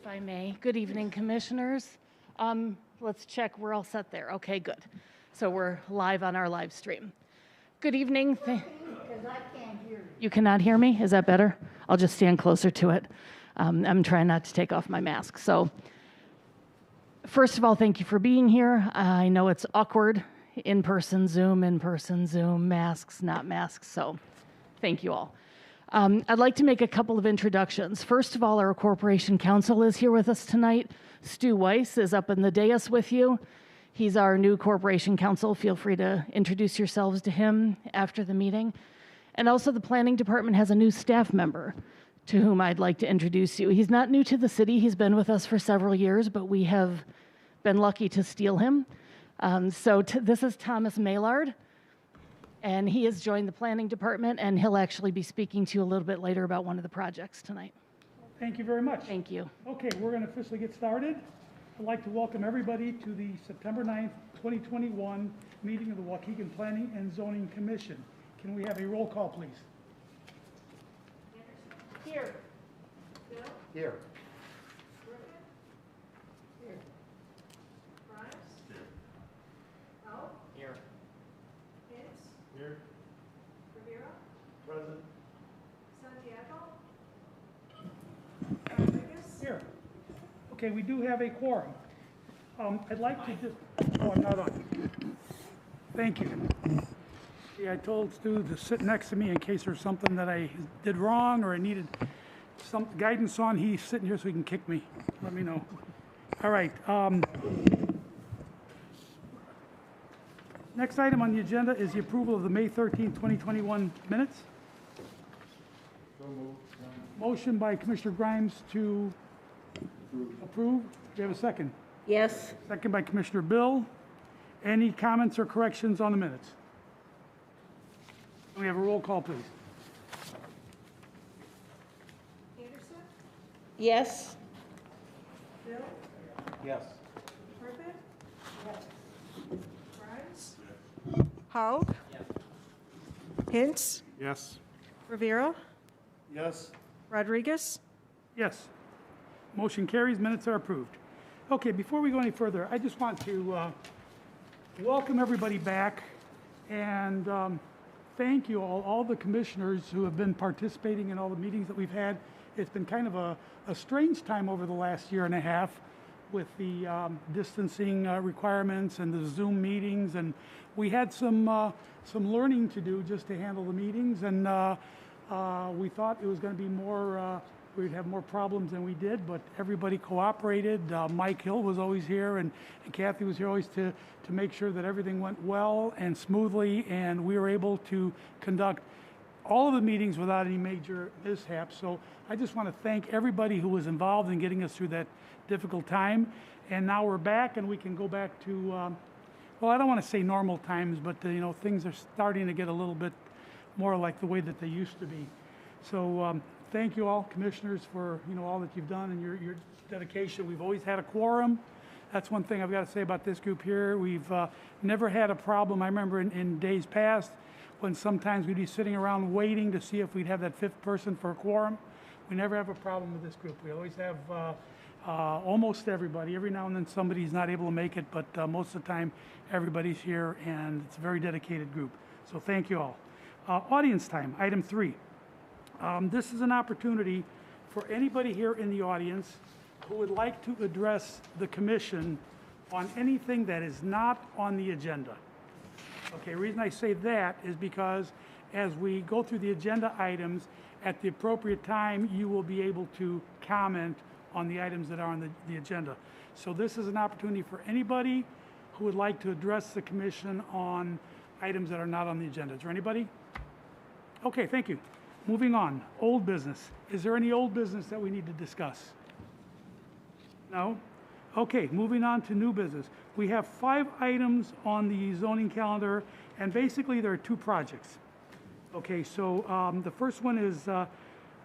I may. Good evening, commissioners. Let's check, we're all set there. Okay, good. So we're live on our live stream. Good evening. Because I can't hear you. You cannot hear me? Is that better? I'll just stand closer to it. I'm trying not to take off my mask. So first of all, thank you for being here. I know it's awkward, in-person Zoom, masks, not masks, so thank you all. I'd like to make a couple of introductions. First of all, our corporation counsel is here with us tonight. Stu Weiss is up in the dais with you. He's our new corporation counsel. Feel free to introduce yourselves to him after the meeting. And also the planning department has a new staff member to whom I'd like to introduce you. He's not new to the city. He's been with us for several years, but we have been lucky to steal him. This is Thomas Maillard. And he has joined the planning department, and he'll actually be speaking to you a little bit later about one of the projects tonight. Thank you very much. Thank you. Okay, we're going to officially get started. I'd like to welcome everybody to the September 9th, 2021 meeting of the Waukegan Planning and Zoning Commission. Can we have a roll call, please? Here. Here. Here. Rivera. Present. Santiago. Rodriguez. Here. Okay, we do have a quorum. I'd like to just, oh, I'm not on. Thank you. See, I told Stu to sit next to me in case there's something that I did wrong or I needed some guidance on. He's sitting here so he can kick me. Let me know. All right. Next item on the agenda is the approval of the May 13, 2021 minutes. So moved. Motion by Commissioner Grimes to approve. Do you have a second? Yes. Second by Commissioner Bill. Any comments or corrections on the minutes? Can we have a roll call, please? Anderson. Yes. Bill. Yes. Griffin. Grimes. Haug. Hintz. Yes. Rivera. Yes. Rodriguez. Yes. Motion carries. Minutes are approved. Okay, before we go any further, I just want to welcome everybody back and thank you all the commissioners who have been participating in all the meetings that we've had. It's been kind of a strange time over the last year and a half with the distancing requirements and the Zoom meetings, and we had some learning to do just to handle the meetings, and we thought it was going to be more, we'd have more problems than we did, but everybody cooperated. Mike Hill was always here, and Kathy was here always to make sure that everything went well and smoothly, and we were able to conduct all of the meetings without any major mishaps. So I just want to thank everybody who was involved in getting us through that difficult time. And now we're back, and we can go back to, well, I don't want to say normal times, but things are starting to get a little bit more like the way that they used to be. So thank you all, commissioners, for all that you've done and your dedication. We've always had a quorum. That's one thing I've got to say about this group here. We've never had a problem. I remember in days past when sometimes we'd be sitting around waiting to see if we'd have that fifth person for a quorum. We never have a problem with this group. We always have almost everybody. Every now and then somebody's not able to make it, but most of the time everybody's here, and it's a very dedicated group. So thank you all. Audience time, item 3. This is an opportunity for anybody here in the audience who would like to address the commission on anything that is not on the agenda. Okay, the reason I say that is because as we go through the agenda items, at the appropriate time, you will be able to comment on the items that are on the agenda. So this is an opportunity for anybody who would like to address the commission on items that are not on the agenda. Is there anybody? Okay, thank you. Moving on, old business. Is there any old business that we need to discuss? No? Okay, moving on to new business. We have 5 items on the zoning calendar, and basically there are 2 projects. Okay, so the first one is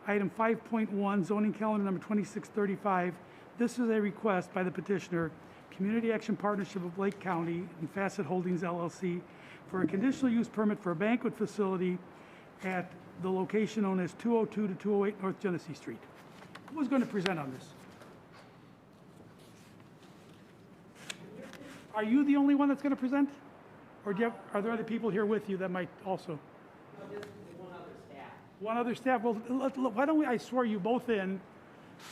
item 5.1, zoning calendar number 2635. This is a request by the petitioner, Community Action Partnership of Lake County and Facet Holdings LLC, for a conditional use permit for a banquet facility at the location known as 202 to 208 North Genesee Street. Who is going to present on this? Are you the only one that's going to present? Or are there other people here with you that might also? No, just one other staff. One other staff? Well, why don't I swear you both in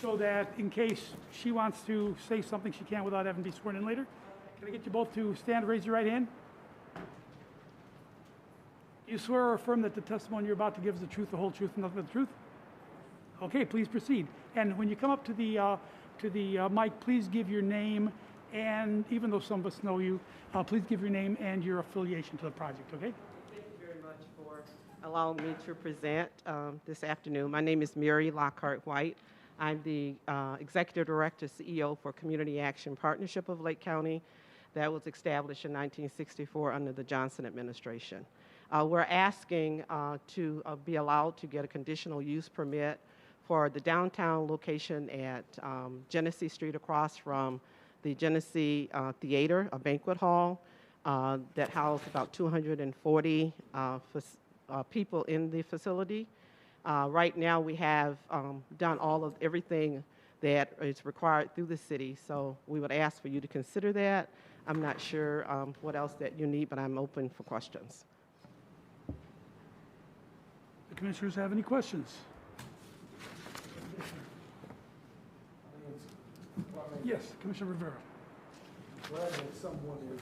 so that in case she wants to say something she can't without having to be sworn in later? Can I get you both to stand, raise your right hand? Do you swear or affirm that the testimony you're about to give is the truth, the whole truth, and nothing but the truth? Okay, please proceed. And when you come up to the mic, please give your name, and even though some of us know you, please give your name and your affiliation to the project, okay? Thank you very much for allowing me to present this afternoon. My name is Mary Lockhart White. I'm the Executive Director, CEO for Community Action Partnership of Lake County that was established in 1964 under the Johnson administration. We're asking to be allowed to get a conditional use permit for the downtown location at Genesee Street across from the Genesee Theater, a banquet hall that housed about 240 people in the facility. Right now we have done everything that is required through the city, so we would ask for you to consider that. I'm not sure what else that you need, but I'm open for questions. The commissioners have any questions? Yes, Commissioner Rivera. Glad that someone is,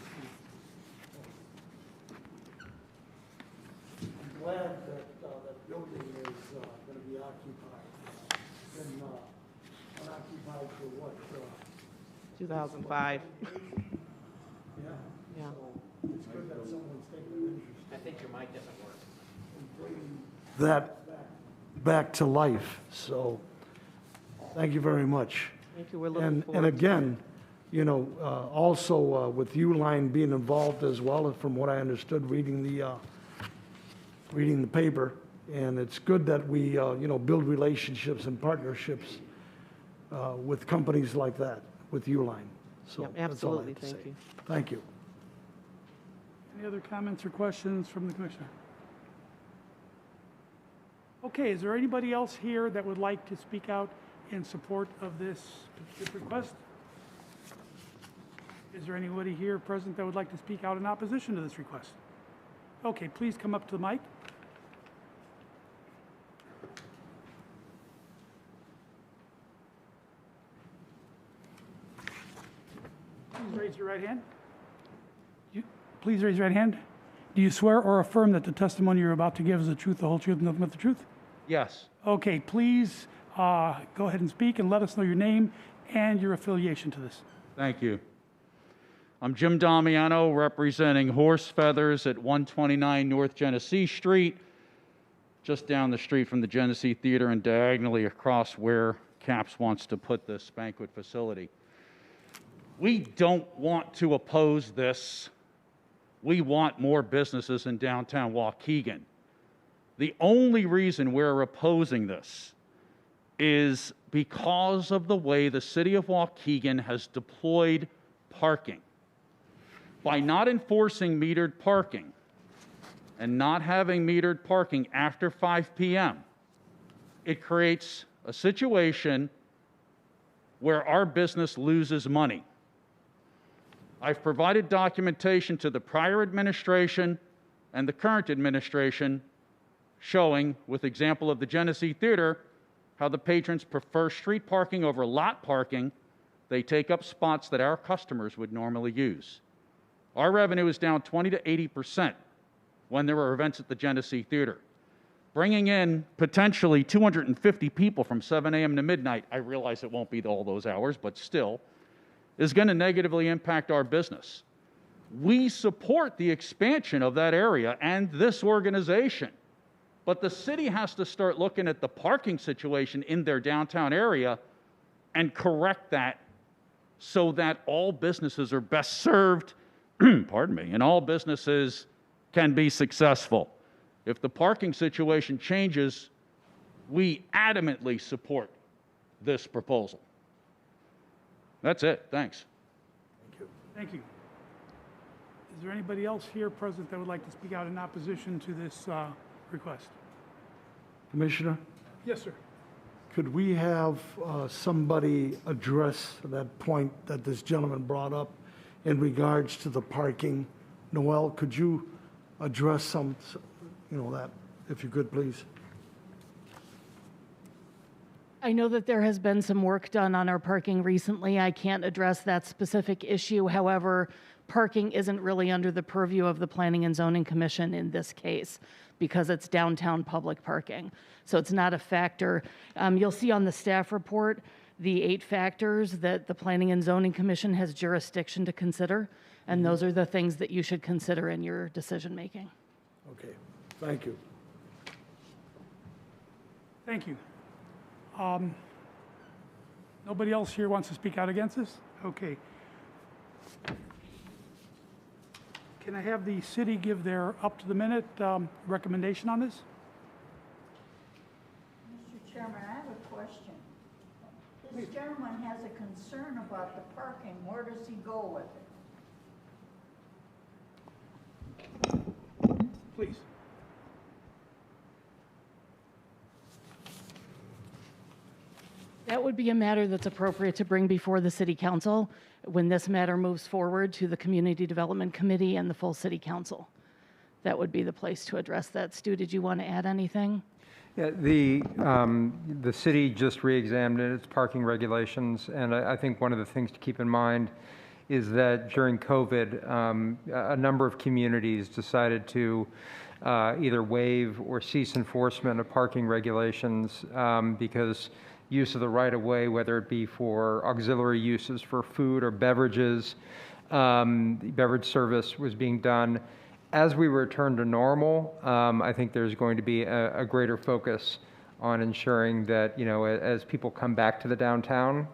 I'm glad that that building is going to be occupied. It's been unoccupied for what? 2005. Yeah. Yeah. So it's good that someone's taking an interest I think your mic doesn't work. in bringing that back to life. So thank you very much. Thank you. We're looking And forward to again, you know, also with Uline being involved as well, from what I understood, reading the paper, and it's good that we, you know, build relationships and partnerships with companies like that, with Uline. So Yep, that's all I absolutely. have to Thank say. you. Thank you. Any other comments or questions from the commissioner? Okay, is there anybody else here that would like to speak out in support of this request? Is there anybody here present that would like to speak out in opposition to this request? Okay, please come up to the mic. Please raise your right hand. Please raise your right hand. Do you swear or affirm that the testimony you're about to give is the truth, the whole truth, and nothing but the truth? Yes. Okay, please go ahead and speak and let us know your name and your affiliation to this. Thank you. I'm Jim Damiano, representing Horse Feathers at 129 North Genesee Street, just down the street from the Genesee Theater and diagonally across where CAPS wants to put this banquet facility. We don't want to oppose this. We want more businesses in downtown Waukegan. The only reason we're opposing this is because of the way the city of Waukegan has deployed parking. By not enforcing metered parking and not having metered parking after 5 p.m., it creates a situation where our business loses money. I've provided documentation to the prior administration and the current administration showing, with example of the Genesee Theater, how the patrons prefer street parking over lot parking. They take up spots that our customers would normally use. Our revenue is down 20 to 80% when there are events at the Genesee Theater. Bringing in potentially 250 people from 7 a.m. to midnight, I realize it won't be all those hours, but still, is going to negatively impact our business. We support the expansion of that area and this organization, but the city has to start looking at the parking situation in their downtown area and correct that so that all businesses are best served, pardon me, and all businesses can be successful. If the parking situation changes, we adamantly support this proposal. That's it. Thanks. Thank you. Is there anybody else here present that would like to speak out in opposition to this request? Commissioner, Yes, sir. could we have somebody address that point that this gentleman brought up in regards to the parking. Noel, could you address that, if you could, please? I know that there has been some work done on our parking recently. I can't address that specific issue. However, parking isn't really under the purview of the Planning and Zoning Commission in this case because it's downtown public parking. So it's not a factor. You'll see on the staff report the 8 factors that the Planning and Zoning Commission has jurisdiction to consider, and those are the things that you should consider in your decision making. Okay, thank you. Thank you. Nobody else here wants to speak out against this? Okay. Can I have the city give their up-to-the-minute recommendation on this? Mr. Chairman, I have a question. This gentleman has a concern about the parking. Where does he go with it? Please. That would be a matter that's appropriate to bring before the city council when this matter moves forward to the Community Development Committee and the full city council. That would be the place to address that. Stu, did you want to add anything? Yeah, the city just re-examined its parking regulations, and I think one of the things to keep in mind is that during COVID, a number of communities decided to either waive or cease enforcement of parking regulations because use of the right-of-way, whether it be for auxiliary uses for food or beverages, beverage service was being done. As we return to normal, I think there's going to be a greater focus on ensuring that, as people come back to the downtown,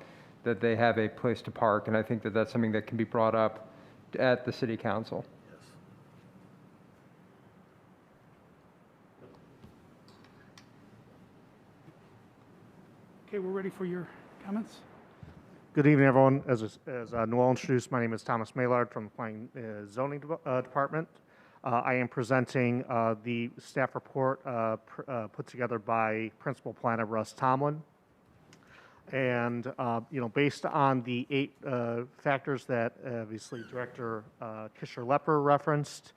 that they have a place to park. And I think that that's something that can be brought up at the city council. Okay, we're ready for your comments. Good evening, everyone. As Noel introduced, my name is Thomas Maylard from the Planning Zoning Department. I am presenting the staff report put together by Principal Planner Russ Tomlin. And, based on the 8 factors that obviously Director Kisher-Lepper referenced,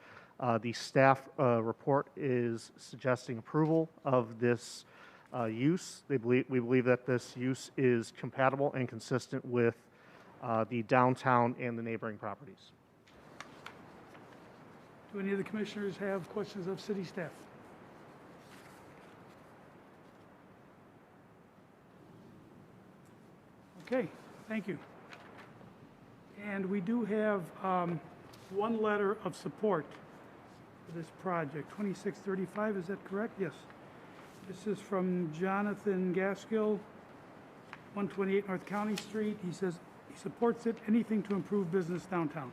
the staff report is suggesting approval of this use. We believe that this use is compatible and consistent with the downtown and the neighboring properties. Do any of the commissioners have questions of city staff? Okay, thank you. And we do have one letter of support for this project, 2635, is that correct? Yes. This is from Jonathan Gaskill, 128 North County Street. He says he supports it, anything to improve business downtown.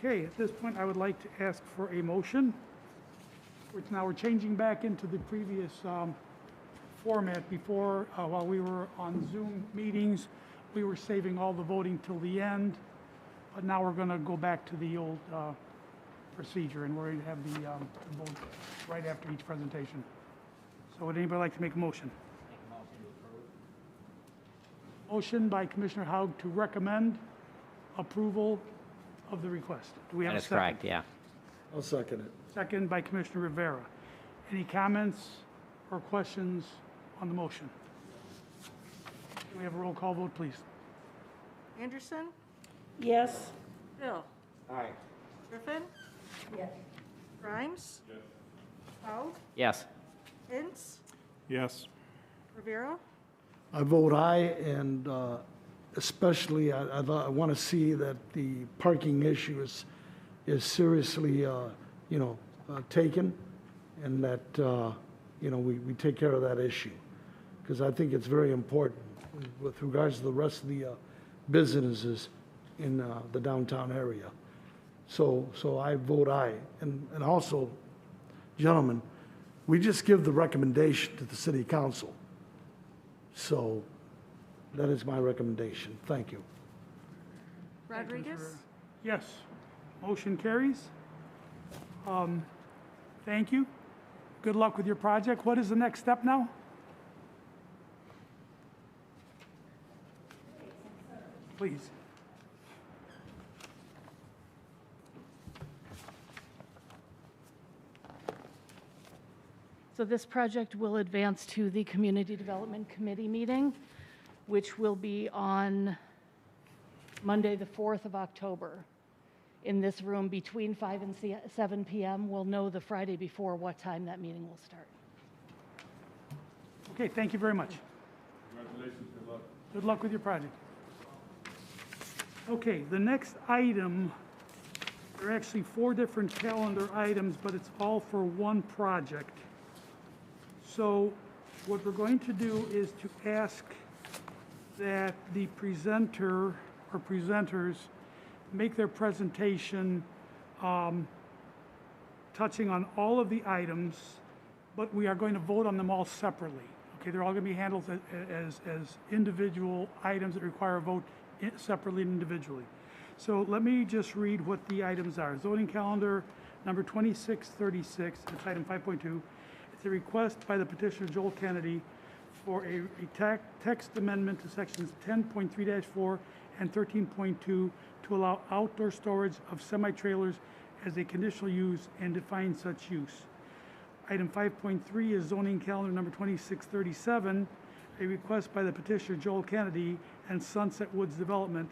Okay, at this point, I would like to ask for a motion. Now we're changing back into the previous format. Before, while we were on Zoom meetings, we were saving all the voting till the end, but now we're going to go back to the old procedure, and we're going to have the vote right after each presentation. So would anybody like to make a motion? Motion by Commissioner Haug to recommend approval of the request. Do we have a second? That is correct, yeah. I'll second it. Second by Commissioner Rivera. Any comments or questions on the motion? Can we have a roll call vote, please? Anderson, Yes. Hill, Aye. Griffin, Yes. Grimes, Haug, Yes. Ince, Yes. Rivera, I vote aye, and especially I want to see that the parking issue is seriously, taken, and that, we take care of that issue. Because I think it's very important with regards to the rest of the businesses in the downtown area. So I vote aye. And also, gentlemen, we just give the recommendation to the city council. So that is my recommendation. Thank you. Rodriguez, Yes. Motion carries. Thank you. Good luck with your project. What is the next step now? please. So this project will advance to the Community Development Committee meeting, which will be on Monday, the 4th of October. In this room between 5 and 7 p.m. We'll know the Friday before what time that meeting will start. Okay, thank you very much. Congratulations, good luck. Good luck with your project. Okay, the next item, there are actually 4 different calendar items, but it's all for one project. So what we're going to do is to ask that the presenter or presenters make their presentation touching on all of the items, but we are going to vote on them all separately. Okay, they're all going to be handled as individual items that require a vote separately and individually. So let me just read what the items are. Zoning calendar number 2636, it's item 5.2. It's a request by the petitioner Joel Kennedy for a text amendment to sections 10.3-4 and 13.2 to allow outdoor storage of semi-trailers as a conditional use and define such use. Item 5.3 is zoning calendar number 2637, a request by the petitioner Joel Kennedy and Sunset Woods Development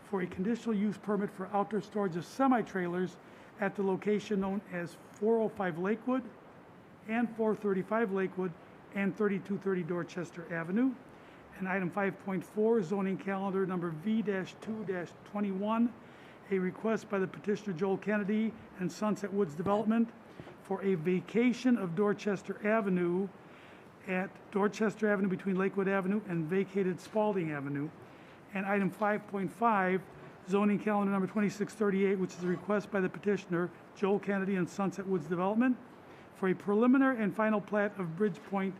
for a conditional use permit for outdoor storage of semi-trailers at the location known as 405 Lakewood and 435 Lakewood and 3230 Dorchester Avenue. And item 5.4, zoning calendar number V-2-21, a request by the petitioner Joel Kennedy and Sunset Woods Development for a vacation of Dorchester Avenue at Dorchester Avenue between Lakewood Avenue and vacated Spalding Avenue. And item 5.5, zoning calendar number 2638, which is a request by the petitioner Joel Kennedy and Sunset Woods Development for a preliminary and final plat of Bridgepoint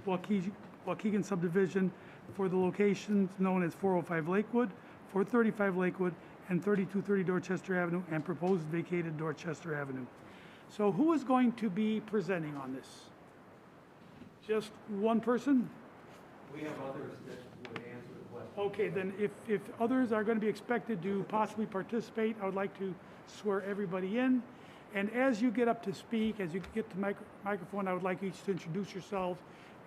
Waukegan subdivision for the locations known as 405 Lakewood, 435 Lakewood, and 3230 Dorchester Avenue, and proposed vacated Dorchester Avenue. So who is going to be presenting on this? Just one person? We have others that would answer the question. Okay, then if others are going to be expected to possibly participate, I would like to swear everybody in. And as you get up to speak, as you get to microphone, I would like each to introduce yourselves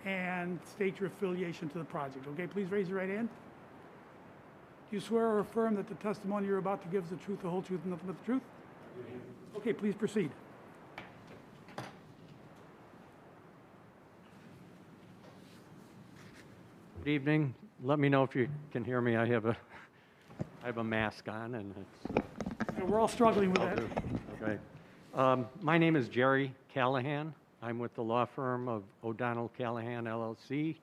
and state your affiliation to the project. Okay, please raise your right hand. Do you swear or affirm that the testimony you're about to give is the truth, the whole truth, and nothing but the truth? Okay, please proceed. Good evening. Let me know if you can hear me. I have a mask on, and it's. Yeah, we're all struggling with that. Okay. My name is Jerry Callahan. I'm with the law firm of O'Donnell Callahan LLC,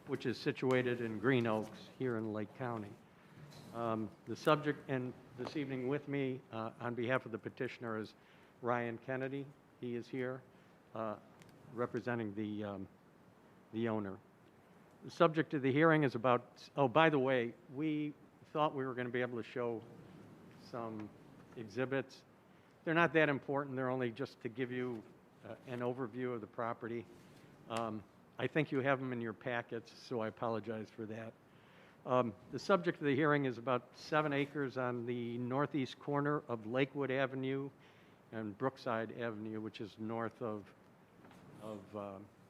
which is situated in Green Oaks here in Lake County. The subject, and this evening with me on behalf of the petitioner, is Ryan Kennedy. He is here representing the owner. The subject of the hearing is about, oh, by the way, we thought we were going to be able to show some exhibits. They're not that important. They're only just to give you an overview of the property. I think you have them in your packets, so I apologize for that. The subject of the hearing is about 7 acres on the northeast corner of Lakewood Avenue and Brookside Avenue, which is north of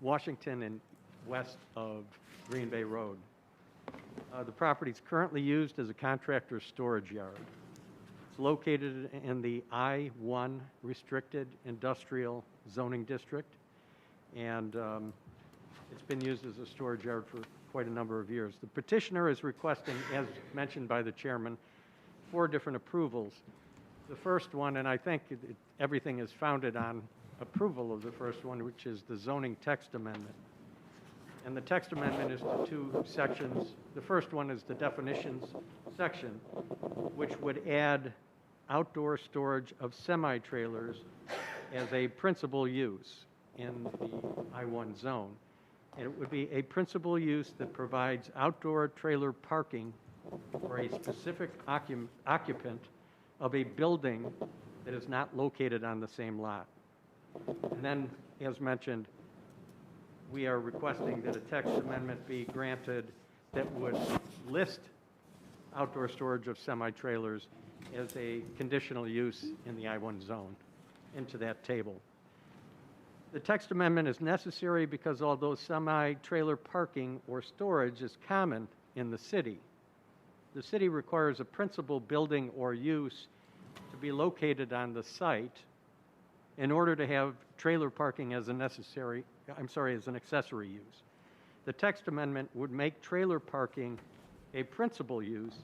Washington and west of Green Bay Road. The property is currently used as a contractor storage yard. It's located in the I-1 restricted industrial zoning district, and it's been used as a storage yard for quite a number of years. The petitioner is requesting, as mentioned by the chairman, 4 different approvals. The first one, and I think everything is founded on approval of the first one, which is the zoning text amendment. And the text amendment is to 2 sections. The first one is the definitions section, which would add outdoor storage of semi-trailers as a principal use in the I-1 zone. And it would be a principal use that provides outdoor trailer parking for a specific occupant of a building that is not located on the same lot. And then, as mentioned, we are requesting that a text amendment be granted that would list outdoor storage of semi-trailers as a conditional use in the I-1 zone into that table. The text amendment is necessary because although semi-trailer parking or storage is common in the city requires a principal building or use to be located on the site in order to have trailer parking as an accessory use. The text amendment would make trailer parking a principal use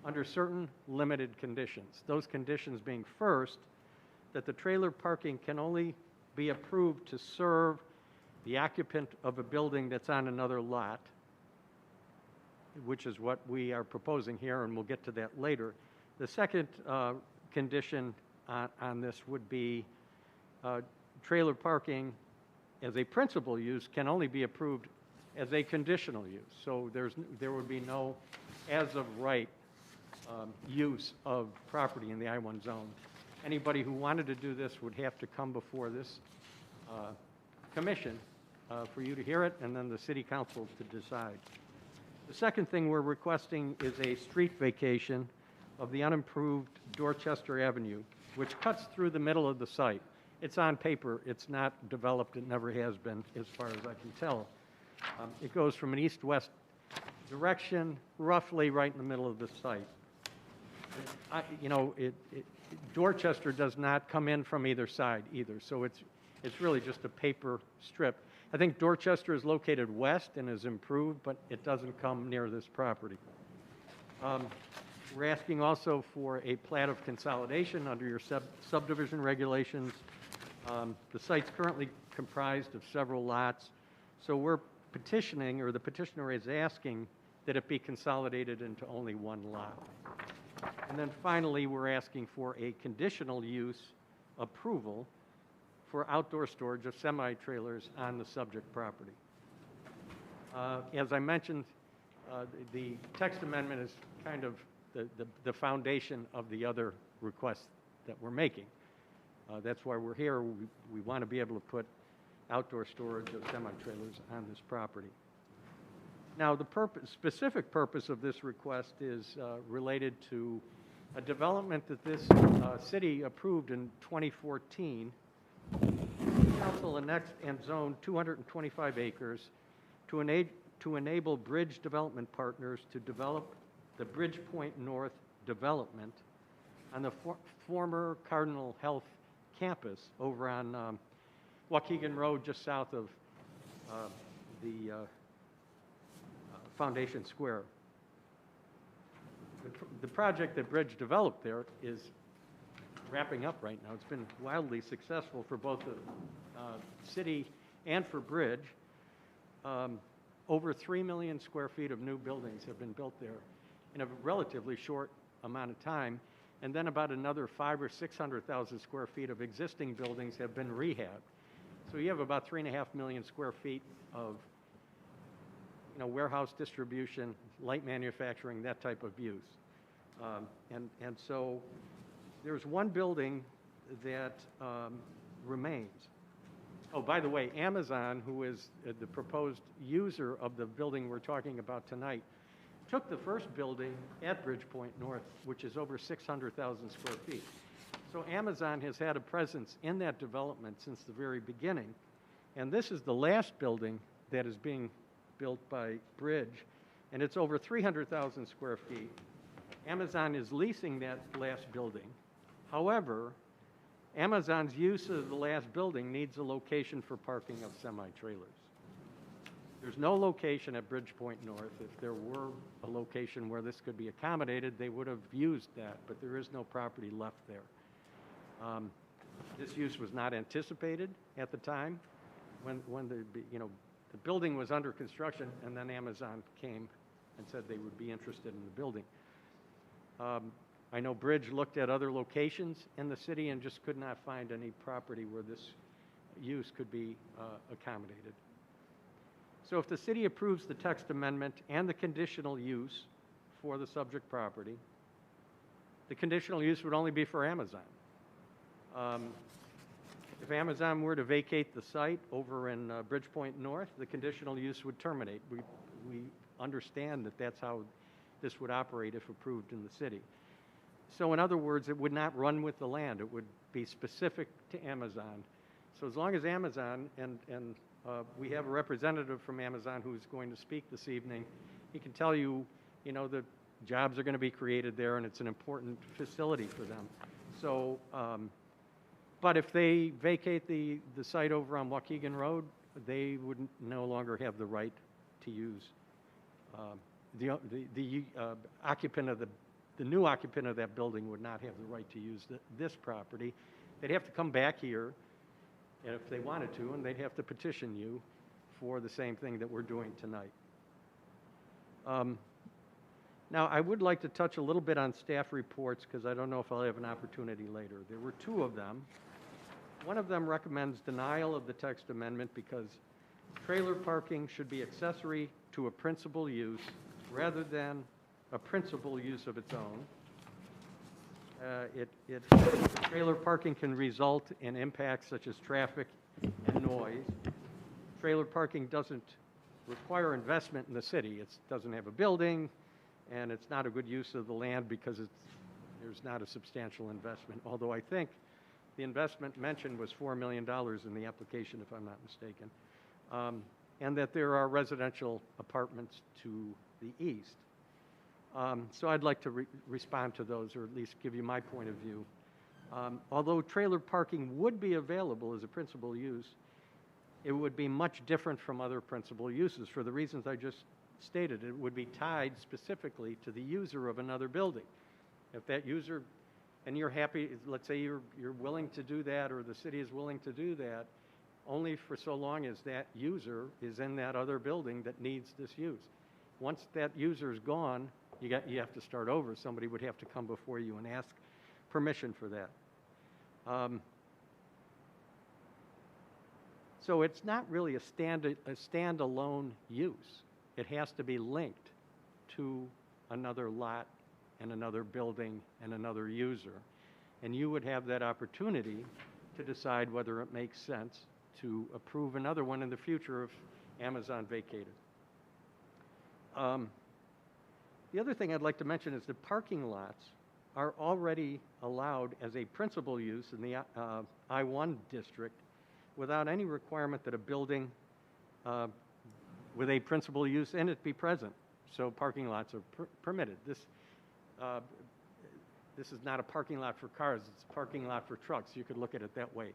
under certain limited conditions. Those conditions being first, that the trailer parking can only be approved to serve the occupant of a building that's on another lot, which is what we are proposing here, and we'll get to that later. The second condition on this would be trailer parking as a principal use can only be approved as a conditional use. So there would be no as of right use of property in the I-1 zone. Anybody who wanted to do this would have to come before this commission for you to hear it, and then the city council to decide. The second thing we're requesting is a street vacation of the unimproved Dorchester Avenue, which cuts through the middle of the site. It's on paper. It's not developed. It never has been, as far as I can tell. It goes from an east-west direction, roughly right in the middle of the site. Dorchester does not come in from either side either, so it's really just a paper strip. I think Dorchester is located west and is improved, but it doesn't come near this property. We're asking also for a plat of consolidation under your subdivision regulations. The site's currently comprised of several lots, so we're petitioning, or the petitioner is asking, that it be consolidated into only one lot. And then finally, we're asking for a conditional use approval for outdoor storage of semi-trailers on the subject property. As I mentioned, the text amendment is kind of the foundation of the other requests that we're making. That's why we're here. We want to be able to put outdoor storage of semi-trailers on this property. Now, the specific purpose of this request is related to a development that this city approved in 2014. Council annexed and zoned 225 acres to enable bridge development partners to develop the Bridgepoint North development on the former Cardinal Health campus over on Waukegan Road, just south of the Foundation Square. The project that Bridge developed there is wrapping up right now. It's been wildly successful for both the city and for Bridge. Over 3 million square feet of new buildings have been built there in a relatively short amount of time, and then about another 500,000 or 600,000 square feet of existing buildings have been rehabbed. So you have about 3.5 million square feet of warehouse distribution, light manufacturing, that type of use. And so there's one building that remains. Oh, by the way, Amazon, who is the proposed user of the building we're talking about tonight, took the first building at Bridgepoint North, which is over 600,000 square feet. So Amazon has had a presence in that development since the very beginning. And this is the last building that is being built by Bridge, and it's over 300,000 square feet. Amazon is leasing that last building. However, Amazon's use of the last building needs a location for parking of semi-trailers. There's no location at Bridgepoint North. If there were a location where this could be accommodated, they would have used that, but there is no property left there. This use was not anticipated at the time when the building was under construction, and then Amazon came and said they would be interested in the building. I know Bridge looked at other locations in the city and just could not find any property where this use could be accommodated. So if the city approves the text amendment and the conditional use for the subject property, the conditional use would only be for Amazon. If Amazon were to vacate the site over in Bridgepoint North, the conditional use would terminate. We understand that that's how this would operate if approved in the city. So in other words, it would not run with the land. It would be specific to Amazon. So as long as Amazon, and we have a representative from Amazon who's going to speak this evening, he can tell you, the jobs are going to be created there, and it's an important facility for them. So, but if they vacate the site over on Waukegan Road, they would no longer have the right to use, the occupant of the new occupant of that building would not have the right to use this property. They'd have to come back here if they wanted to, and they'd have to petition you for the same thing that we're doing tonight. Now, I would like to touch a little bit on staff reports because I don't know if I'll have an opportunity later. There were two of them. One of them recommends denial of the text amendment because trailer parking should be accessory to a principal use rather than a principal use of its own. Trailer parking can result in impacts such as traffic and noise. Trailer parking doesn't require investment in the city. It doesn't have a building, and it's not a good use of the land because there's not a substantial investment, although I think the investment mentioned was $4 million in the application, if I'm not mistaken, and that there are residential apartments to the east. So I'd like to respond to those, or at least give you my point of view. Although trailer parking would be available as a principal use, it would be much different from other principal uses for the reasons I just stated. It would be tied specifically to the user of another building. If that user, and you're happy, let's say you're willing to do that, or the city is willing to do that, only for so long as that user is in that other building that needs this use. Once that user is gone, you have to start over. Somebody would have to come before you and ask permission for that. So it's not really a standalone use. It has to be linked to another lot and another building and another user. And you would have that opportunity to decide whether it makes sense to approve another one in the future if Amazon vacated. The other thing I'd like to mention is that parking lots are already allowed as a principal use in the I-1 district without any requirement that a building with a principal use in it be present. So parking lots are permitted. This is not a parking lot for cars, it's a parking lot for trucks. You could look at it that way.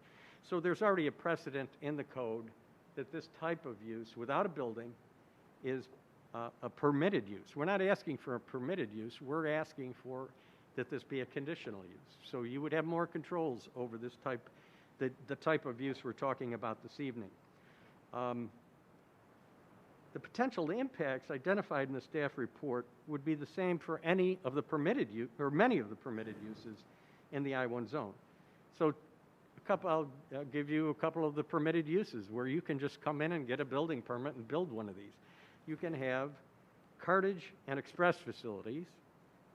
So there's already a precedent in the code that this type of use without a building is a permitted use. We're not asking for a permitted use, we're asking for that this be a conditional use. So you would have more controls over this type, the type of use we're talking about this evening. The potential impacts identified in the staff report would be the same for any of the permitted use, or many of the permitted uses in the I-1 zone. So I'll give you a couple of the permitted uses where you can just come in and get a building permit and build one of these. You can have cartage and express facilities,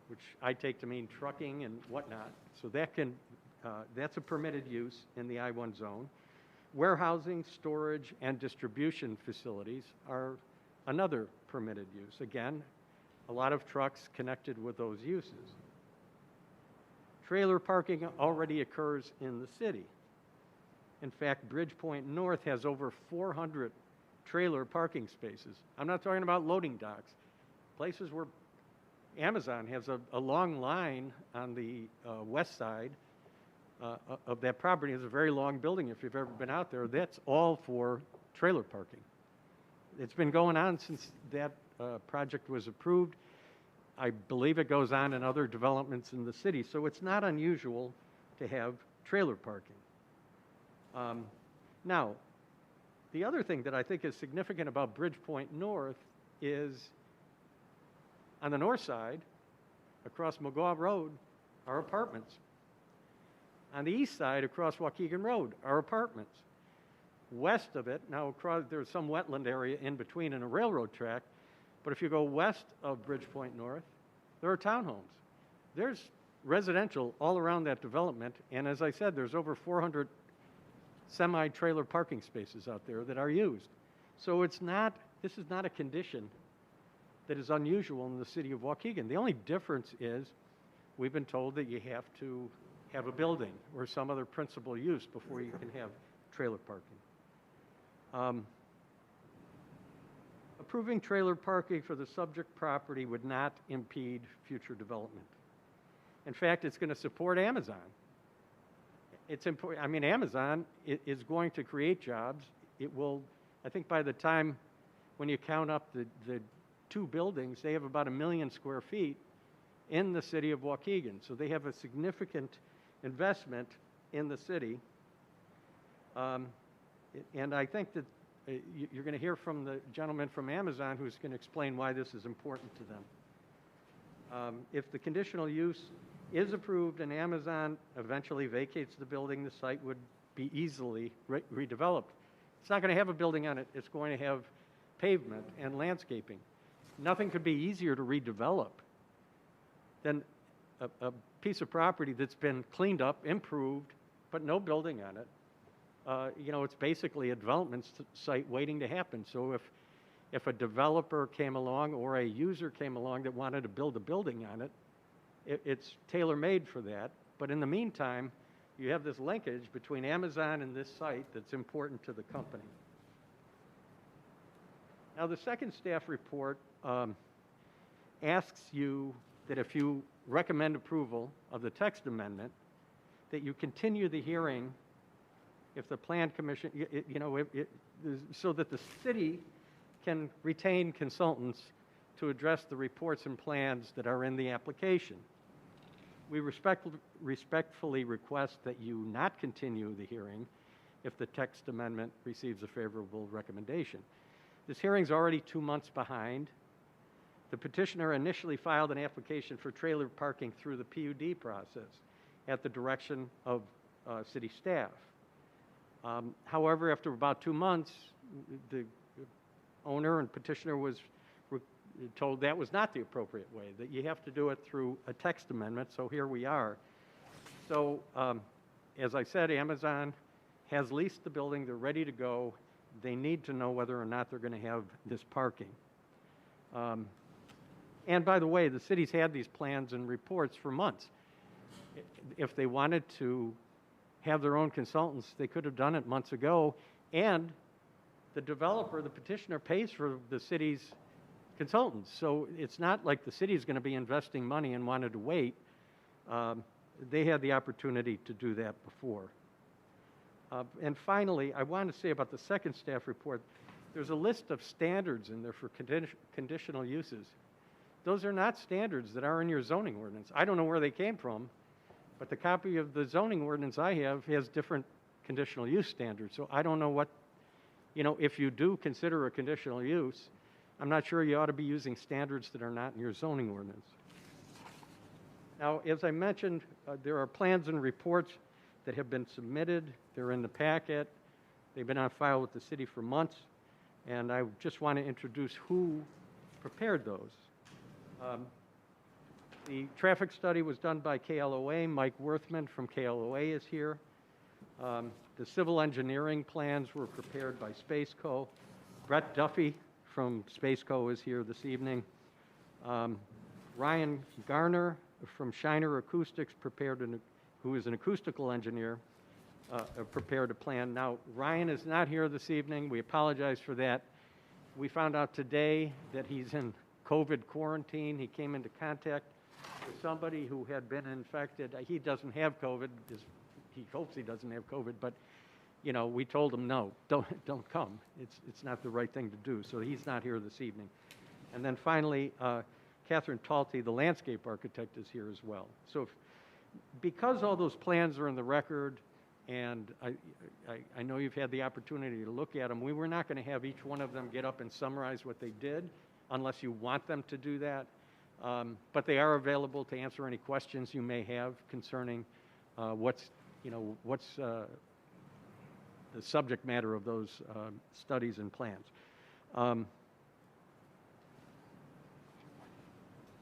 which I take to mean trucking and whatnot. So that's a permitted use in the I-1 zone. Warehousing, storage, and distribution facilities are another permitted use. Again, a lot of trucks connected with those uses. Trailer parking already occurs in the city. In fact, Bridgepoint North has over 400 trailer parking spaces. I'm not talking about loading docks. Places where Amazon has a long line on the west side of that property. It's a very long building. If you've ever been out there, that's all for trailer parking. It's been going on since that project was approved. I believe it goes on in other developments in the city, so it's not unusual to have trailer parking. Now, the other thing that I think is significant about Bridgepoint North is on the north side, across McGaw Road, are apartments. On the east side, across Waukegan Road, are apartments. West of it, now there's some wetland area in between and a railroad track, but if you go west of Bridgepoint North, there are townhomes. There's residential all around that development, and as I said, there's over 400 semi-trailer parking spaces out there that are used. So this is not a condition that is unusual in the city of Waukegan. The only difference is we've been told that you have to have a building or some other principal use before you can have trailer parking. Approving trailer parking for the subject property would not impede future development. In fact, it's going to support Amazon. It's important. I mean, Amazon is going to create jobs. It will, I think by the time when you count up the two buildings, they have about 1 million square feet in the city of Waukegan. So they have a significant investment in the city. And I think that you're going to hear from the gentleman from Amazon who's going to explain why this is important to them. If the conditional use is approved and Amazon eventually vacates the building, the site would be easily redeveloped. It's not going to have a building on it. It's going to have pavement and landscaping. Nothing could be easier to redevelop than a piece of property that's been cleaned up, improved, but no building on it. You know, it's basically a development site waiting to happen. So if a developer came along or a user came along that wanted to build a building on it, it's tailor-made for that. But in the meantime, you have this linkage between Amazon and this site that's important to the company. Now, the second staff report asks you that if you recommend approval of the text amendment, that you continue the hearing if the Plan Commission, so that the city can retain consultants to address the reports and plans that are in the application. We respectfully request that you not continue the hearing if the text amendment receives a favorable recommendation. This hearing's already 2 months behind. The petitioner initially filed an application for trailer parking through the PUD process at the direction of city staff. However, after about 2 months, the owner and petitioner was told that was not the appropriate way, that you have to do it through a text amendment, so here we are. So, as I said, Amazon has leased the building, they're ready to go. They need to know whether or not they're going to have this parking. And by the way, the city's had these plans and reports for months. If they wanted to have their own consultants, they could have done it months ago, and the developer, the petitioner, pays for the city's consultants. So it's not like the city is going to be investing money and wanted to wait. They had the opportunity to do that before. And finally, I want to say about the second staff report, there's a list of standards in there for conditional uses. Those are not standards that are in your zoning ordinance. I don't know where they came from, but the copy of the zoning ordinance I have has different conditional use standards. So I don't know what, if you do consider a conditional use, I'm not sure you ought to be using standards that are not in your zoning ordinance. Now, as I mentioned, there are plans and reports that have been submitted. They're in the packet. They've been on file with the city for months. And I just want to introduce who prepared those. The traffic study was done by KLOA. Mike Worthman from KLOA is here. The civil engineering plans were prepared by Spaceco. Brett Duffy from Spaceco is here this evening. Ryan Garner from Shiner Acoustics who is an acoustical engineer, prepared a plan. Now, Ryan is not here this evening. We apologize for that. We found out today that he's in COVID quarantine. He came into contact with somebody who had been infected. He doesn't have COVID. He hopes he doesn't have COVID, but we told him, no, don't come. It's not the right thing to do. So he's not here this evening. And then finally, Catherine Talty, the landscape architect, is here as well. So because all those plans are in the record, and I know you've had the opportunity to look at them, we were not going to have each one of them get up and summarize what they did, unless you want them to do that. But they are available to answer any questions you may have concerning what's the subject matter of those studies and plans.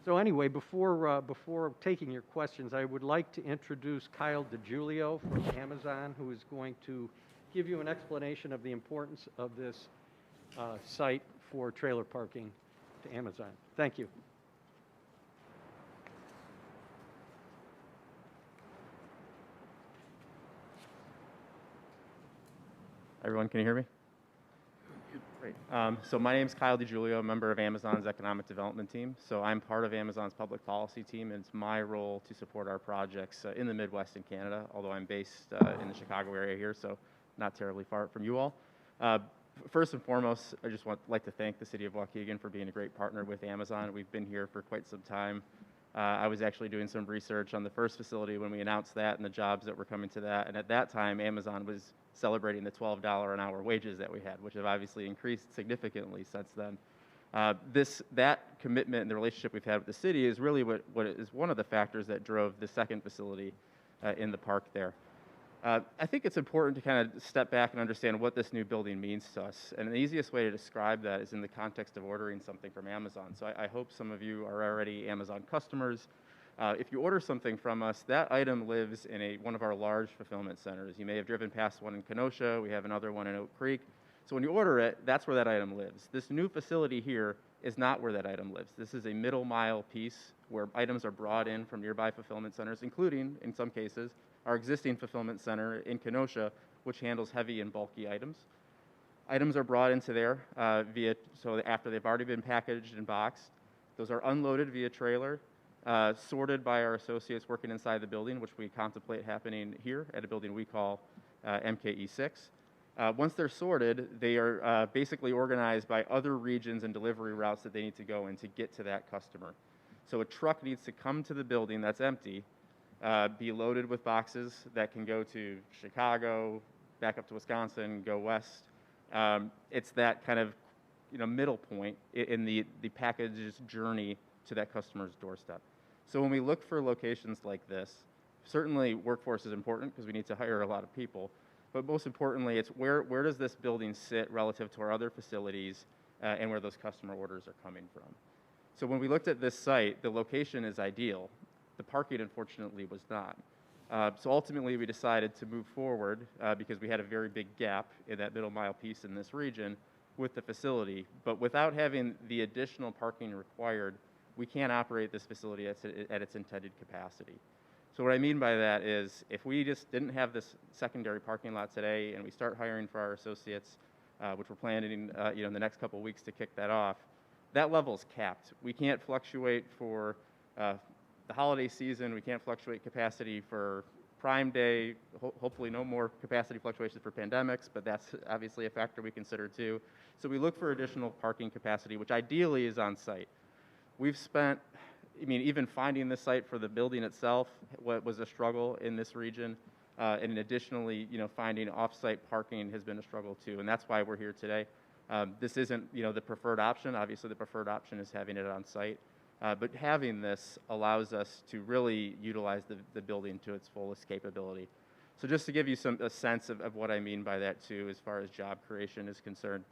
So anyway, before taking your questions, I would like to introduce Kyle DiGiulio from Amazon, who is going to give you an explanation of the importance of this site for trailer parking to Amazon. Thank you. Everyone, can you hear me? Great. So my name is Kyle DiGiulio, a member of Amazon's economic development team. So I'm part of Amazon's public policy team, and it's my role to support our projects in the Midwest and Canada, although I'm based in the Chicago area here, so not terribly far from you all. First and foremost, I just like to thank the city of Waukegan for being a great partner with Amazon. We've been here for quite some time. I was actually doing some research on the first facility when we announced that and the jobs that were coming to that. And at that time, Amazon was celebrating the $12 an hour wages that we had, which have obviously increased significantly since then. That commitment and the relationship we've had with the city is really what is one of the factors that drove the second facility in the park there. I think it's important to kind of step back and understand what this new building means to us. And the easiest way to describe that is in the context of ordering something from Amazon. So I hope some of you are already Amazon customers. If you order something from us, that item lives in one of our large fulfillment centers. You may have driven past one in Kenosha. We have another one in Oak Creek. So when you order it, that's where that item lives. This new facility here is not where that item lives. This is a middle mile piece where items are brought in from nearby fulfillment centers, including, in some cases, our existing fulfillment center in Kenosha, which handles heavy and bulky items. Items are brought into there so after they've already been packaged and boxed. Those are unloaded via trailer, sorted by our associates working inside the building, which we contemplate happening here at a building we call MKE6. Once they're sorted, they are basically organized by other regions and delivery routes that they need to go in to get to that customer. So a truck needs to come to the building that's empty, be loaded with boxes that can go to Chicago, back up to Wisconsin, go west. It's that kind of middle point in the package's journey to that customer's doorstep. So when we look for locations like this, certainly workforce is important because we need to hire a lot of people, but most importantly, it's where does this building sit relative to our other facilities and where those customer orders are coming from. So when we looked at this site, the location is ideal. The parking, unfortunately, was not. So ultimately, we decided to move forward because we had a very big gap in that middle mile piece in this region with the facility. But without having the additional parking required, we can't operate this facility at its intended capacity. So what I mean by that is if we just didn't have this secondary parking lot today and we start hiring for our associates, which we're planning in the next couple of weeks to kick that off, that level's capped. We can't fluctuate for the holiday season. We can't fluctuate capacity for Prime Day. Hopefully no more capacity fluctuations for pandemics, but that's obviously a factor we consider too. So we look for additional parking capacity, which ideally is on site. We've spent, even finding the site for the building itself was a struggle in this region. And additionally, finding off-site parking has been a struggle too. And that's why we're here today. This isn't, the preferred option. Obviously, the preferred option is having it on site. But having this allows us to really utilize the building to its fullest capability. So just to give you a sense of what I mean by that too, as far as job creation is concerned,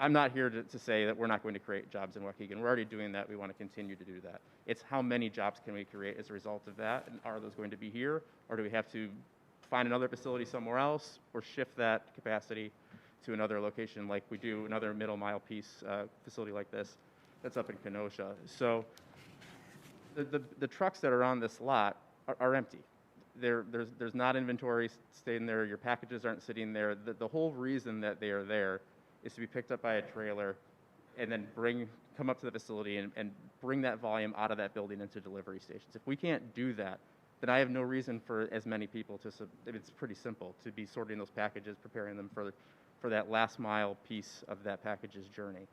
I'm not here to say that we're not going to create jobs in Waukegan. We're already doing that. We want to continue to do that. It's how many jobs can we create as a result of that, and are those going to be here, or do we have to find another facility somewhere else, or shift that capacity to another location like we do another middle mile piece facility like this that's up in Kenosha. So the trucks that are on this lot are empty. There's not inventory staying there. Your packages aren't sitting there. The whole reason that they are there is to be picked up by a trailer and then come up to the facility and bring that volume out of that building into delivery stations. If we can't do that, then I have no reason for as many people it's pretty simple, to be sorting those packages, preparing them for that last mile piece of that package's journey.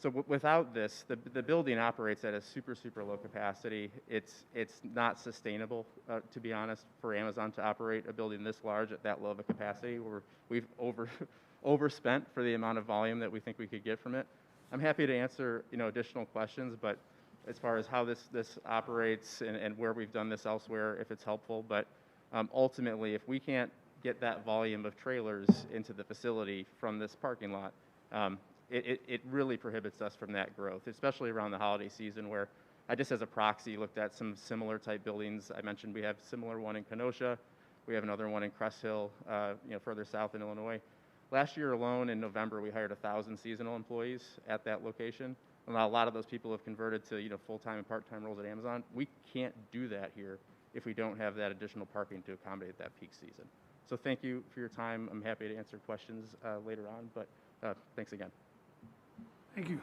So without this, the building operates at a super, super low capacity. It's not sustainable, to be honest, for Amazon to operate a building this large at that low of a capacity. We've overspent for the amount of volume that we think we could get from it. I'm happy to answer additional questions, but as far as how this operates and where we've done this elsewhere, if it's helpful. But ultimately, if we can't get that volume of trailers into the facility from this parking lot, it really prohibits us from that growth, especially around the holiday season, where I just as a proxy looked at some similar type buildings. I mentioned we have a similar one in Kenosha. We have another one in Crest Hill, further south in Illinois. Last year alone, in November, we hired 1,000 seasonal employees at that location. And a lot of those people have converted to, full-time and part-time roles at Amazon. We can't do that here if we don't have that additional parking to accommodate that peak season. So thank you for your time. I'm happy to answer questions later on, but thanks again. Thank you.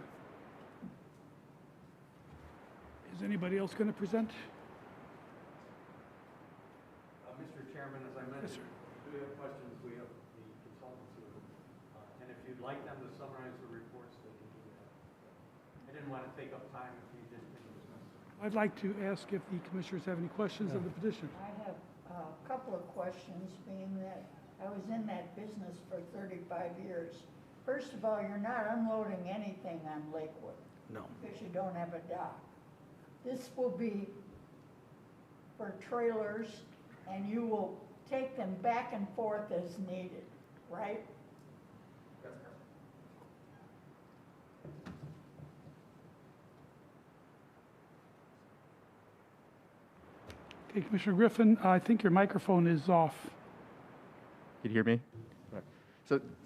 Is anybody else going to present? Mr. Chairman, as I mentioned, sir. if you have questions, we have the consultants here. And if you'd like them to summarize the reports, they can do that. I didn't want to take up time if you didn't think it was necessary. I'd like to ask if the commissioners have any questions of the petition. I have a couple of questions, being that I was in that business for 35 years. First of all, you're not unloading anything on Lakewood. No. Because you don't have a dock. This will be for trailers, and you will take them back and forth as needed, right? That's correct. Okay, Commissioner Griffin, I think your microphone is off. Can you hear me? Right.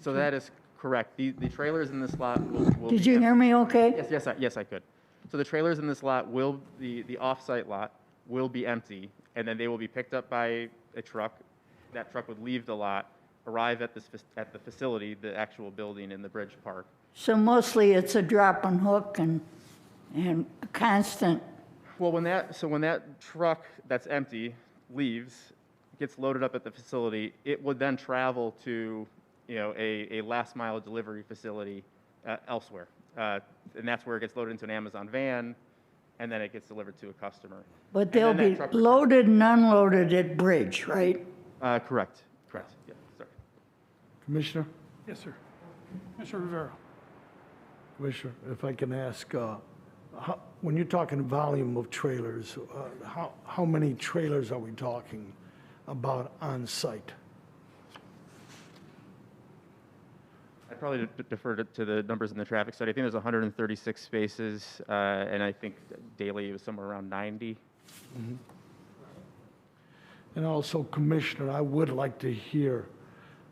So that is correct. The trailers in this lot will Did be you hear me okay? Yes, I could. So the trailers in this lot will, the off-site lot will be empty, and then they will be picked up by a truck. That truck would leave the lot, arrive at the facility, the actual building in the Bridge Park. So mostly it's a drop and hook and a constant. Well, when that truck that's empty leaves, gets loaded up at the facility, it would then travel to, a last mile delivery facility elsewhere. And that's where it gets loaded into an Amazon van, and then it gets delivered to a customer. But they'll be loaded and unloaded at Bridge, right? Correct. Yeah, sorry. Commissioner? Yes, sir. Commissioner Rivera. Commissioner, if I can ask, when you're talking volume of trailers, how many trailers are we talking about on site? I'd probably defer to the numbers in the traffic study. I think there's 136 spaces, and I think daily it was somewhere around 90. Mm-hmm. And also, Commissioner, I would like to hear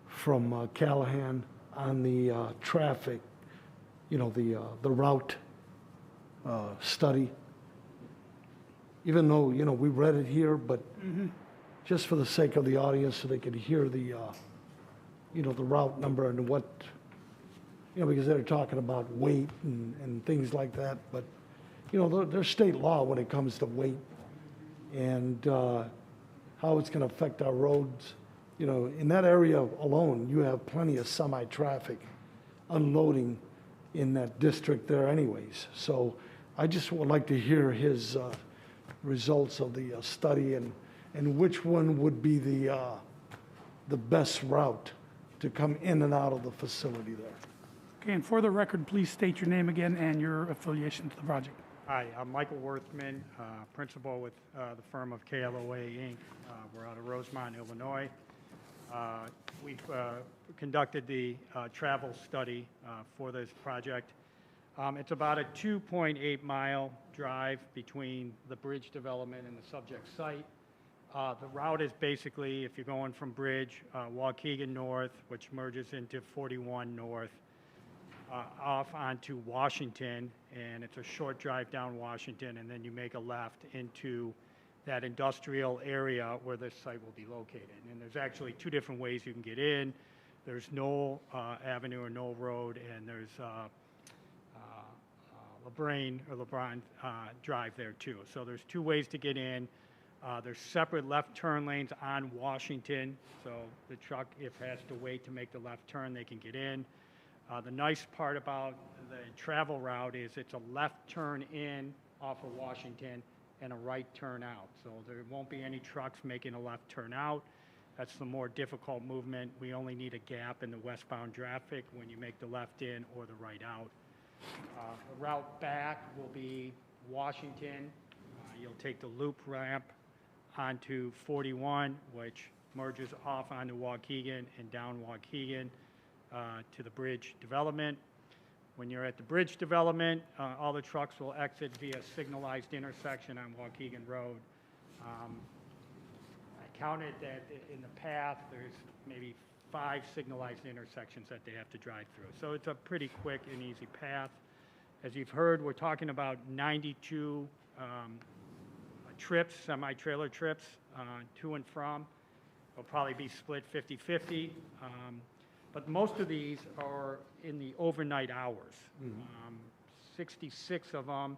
from Callahan on the traffic, the route study. Even though, we read it here, but just for the sake of the audience so they could hear the route number and what, because they're talking about weight and things like that. But, there's state law when it comes to weight and how it's going to affect our roads. In that area alone, you have plenty of semi-traffic unloading in that district there anyways. So I just would like to hear his results of the study and which one would be the best route to come in and out of the facility there. Okay, and for the record, please state your name again and your affiliation to the project. Hi, I'm Michael Worthman, principal with the firm of KLOA Inc. We're out of Rosemont, Illinois. We've conducted the travel study for this project. It's about a 2.8-mile drive between the Bridge development and the subject site. The route is basically, if you're going from Bridge, Waukegan North, which merges into 41 North, off onto Washington, and it's a short drive down Washington, and then you make a left into that industrial area where this site will be located. And there's actually two different ways you can get in. There's Knoll Avenue or Knoll Road, and there's LeBron Drive there too. So there's two ways to get in. There's separate left turn lanes on Washington, so the truck, if it has to wait to make the left turn, they can get in. The nice part about the travel route is it's a left turn in off of Washington and a right turn out. So there won't be any trucks making a left turn out. That's the more difficult movement. We only need a gap in the westbound traffic when you make the left in or the right out. The route back will be Washington. You'll take the loop ramp onto 41, which merges off onto Waukegan and down Waukegan to the Bridge development. When you're at the Bridge development, all the trucks will exit via signalized intersection on Waukegan Road. I counted that in the path, there's maybe 5 signalized intersections that they have to drive through. So it's a pretty quick and easy path. As you've heard, we're talking about 92 trips, semi-trailer trips, to and from. They'll probably be split 50-50. But most of these are in the overnight hours. 66 of them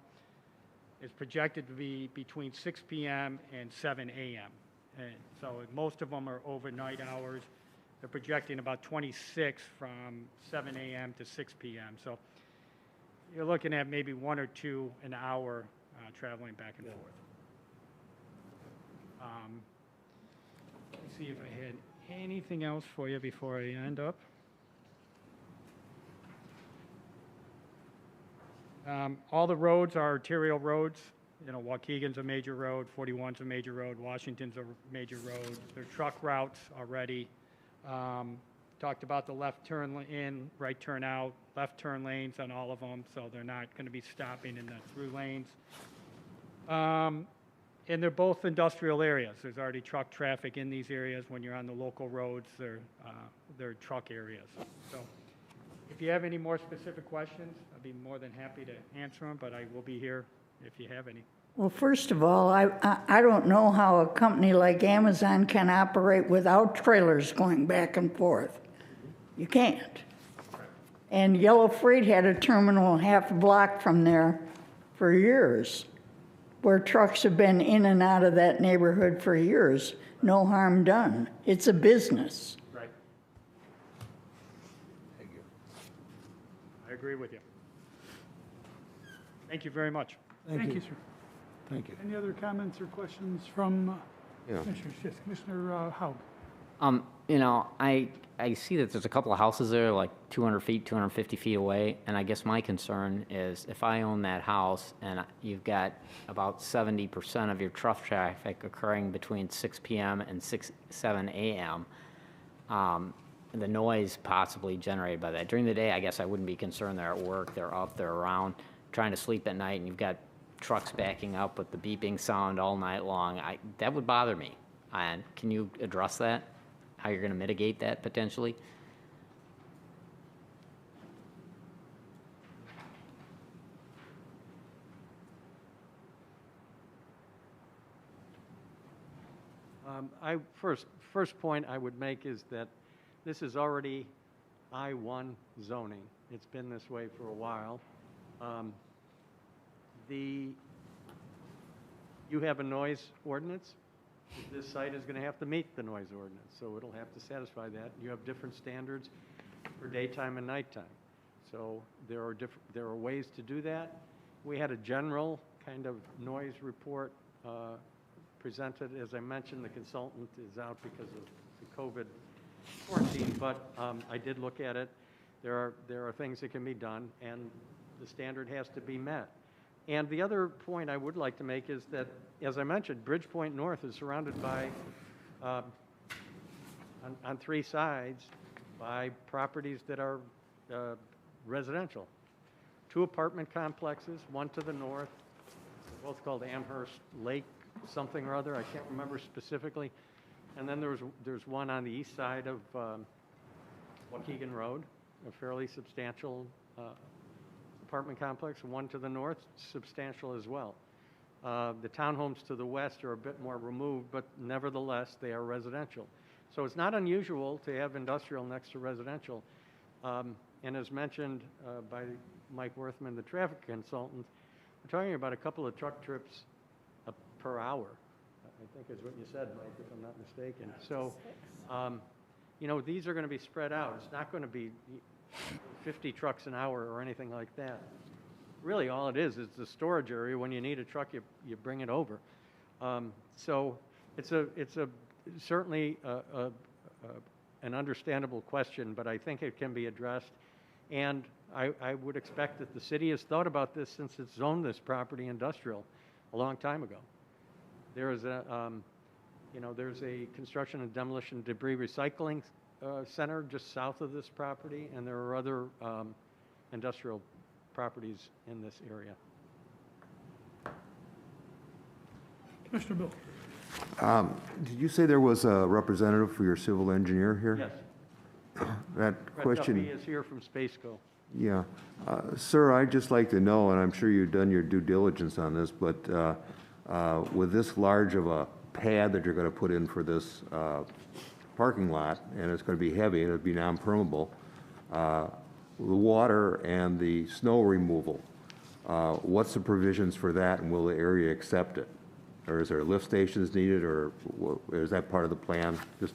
is projected to be between 6 p.m. and 7 a.m. And so most of them are overnight hours. They're projecting about 26 from 7 a.m. to 6 p.m. So you're looking at maybe 1 or 2 an hour traveling back and forth. Let me see if I had anything else for you before I end up. All the roads are arterial roads. You know, Waukegan's a major road, 41's a major road, Washington's a major road. They're truck routes already. Talked about the left turn in, right turn out, left turn lanes on all of them, so they're not going to be stopping in the through lanes. And they're both industrial areas. There's already truck traffic in these areas. When you're on the local roads, they're truck areas. So if you have any more specific questions, I'd be more than happy to answer them, but I will be here if you have any. Well, first of all, I don't know how a company like Amazon can operate without trailers going back and forth. You can't. And Yellow Freight had a terminal half a block from there for years, where trucks have been in and out of that neighborhood for years. No harm done. It's a business. Right. Thank you. I agree with you. Thank you very much. Thank you, sir. Thank you. Any other comments or questions from Commissioners? Yes, Commissioner Haug. You know, I see that there's a couple of houses there, like 200 feet, 250 feet away, and I guess my concern is if I own that house and you've got about 70% of your truck traffic occurring between 6 p.m. and 7 a.m., the noise possibly generated by that. During the day, I guess I wouldn't be concerned. They're at work, they're up, they're around, trying to sleep at night, and you've got trucks backing up with the beeping sound all night long. That would bother me. And can you address that? How you're going to mitigate that potentially? First point I would make is that this is already I-1 zoning. It's been this way for a while. You have a noise ordinance. This site is going to have to meet the noise ordinance, so it'll have to satisfy that. You have different standards for daytime and nighttime. So there are ways to do that. We had a general kind of noise report presented. As I mentioned, the consultant is out because of the COVID quarantine, but I did look at it. There are things that can be done, and the standard has to be met. And the other point I would like to make is that, as I mentioned, Bridgepoint North is surrounded by, on 3 sides, by properties that are residential. 2 apartment complexes, one to the north, both called Amherst Lake something or other, I can't remember specifically. And then there's one on the east side of Waukegan Road, a fairly substantial apartment complex, one to the north, substantial as well. The townhomes to the west are a bit more removed, but nevertheless, they are residential. So it's not unusual to have industrial next to residential. And as mentioned by Mike Worthman, the traffic consultant, we're talking about a couple of truck trips per hour, I think is what you said, Mike, if I'm not mistaken. So, you know, these are going to be spread out. It's not going to be 50 trucks an hour or anything like that. Really, all it is the storage area. When you need a truck, you bring it over. So it's certainly an understandable question, but I think it can be addressed. And I would expect that the city has thought about this since it zoned this property industrial a long time ago. There is there's a construction and demolition debris recycling center just south of this property, and there are other industrial properties in this area. Commissioner Bill. Did you say there was a representative for your civil engineer here? Yes. That Brett question. Duffy is here from Spaceco. Yeah. Sir, I'd just like to know, and I'm sure you've done your due diligence on this, but with this large of a pad that you're going to put in for this parking lot, and it's going to be heavy, and it'll be non-permeable, the water and the snow removal, what's the provisions for that, and will the area accept it? Or is there lift stations needed, or is that part of the plan? Just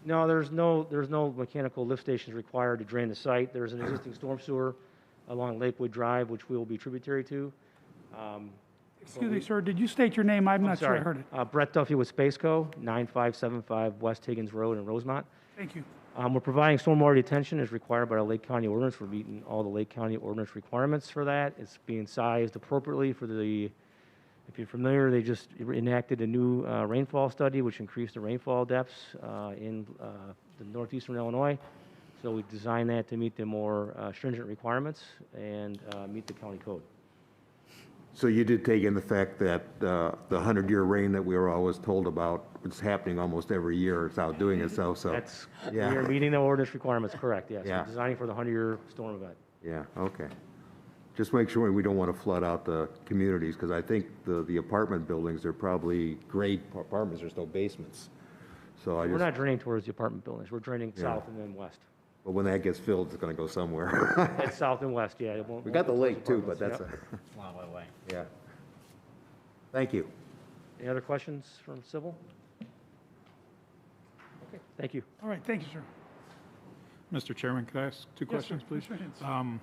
No, there's no mechanical lift stations required to drain the site. There's an existing storm sewer along Lakewood Drive, which we will be tributary to. Excuse me, sir, did you state your name? I'm not sure I heard it. Brett Duffy with Spaceco, 9575 West Higgins Road in Rosemont. Thank you. We're providing stormwater detention as required by our Lake County ordinance. We're meeting all the Lake County ordinance requirements for that. It's being sized appropriately for the, if you're familiar, they just enacted a new rainfall study, which increased the rainfall depths in the northeastern Illinois. So we designed that to meet the more stringent requirements and meet the county code. So you did take in the fact that the 100-year rain that we were always told about, it's happening almost every year, it's outdoing itself, so. That's, yeah. we are meeting the ordinance requirements, correct, yes. Yeah. We're designing for the 100-year storm event. Yeah, okay. Just make sure we don't want to flood out the communities, because I think the apartment buildings, they're probably great apartments, there's no basements. So We're not draining towards the apartment buildings, we're draining Yeah. south and then west. But when that gets filled, it's going to go somewhere. It's south and west, yeah. It won't, We got the won't go lake towards too, but that's apartments, a, A long way away. yeah. Thank you. yep. Any other questions from civil? Okay, thank you. All right, thank you, sir. Mr. Chairman, could I ask two questions, please? Mr. Hintz.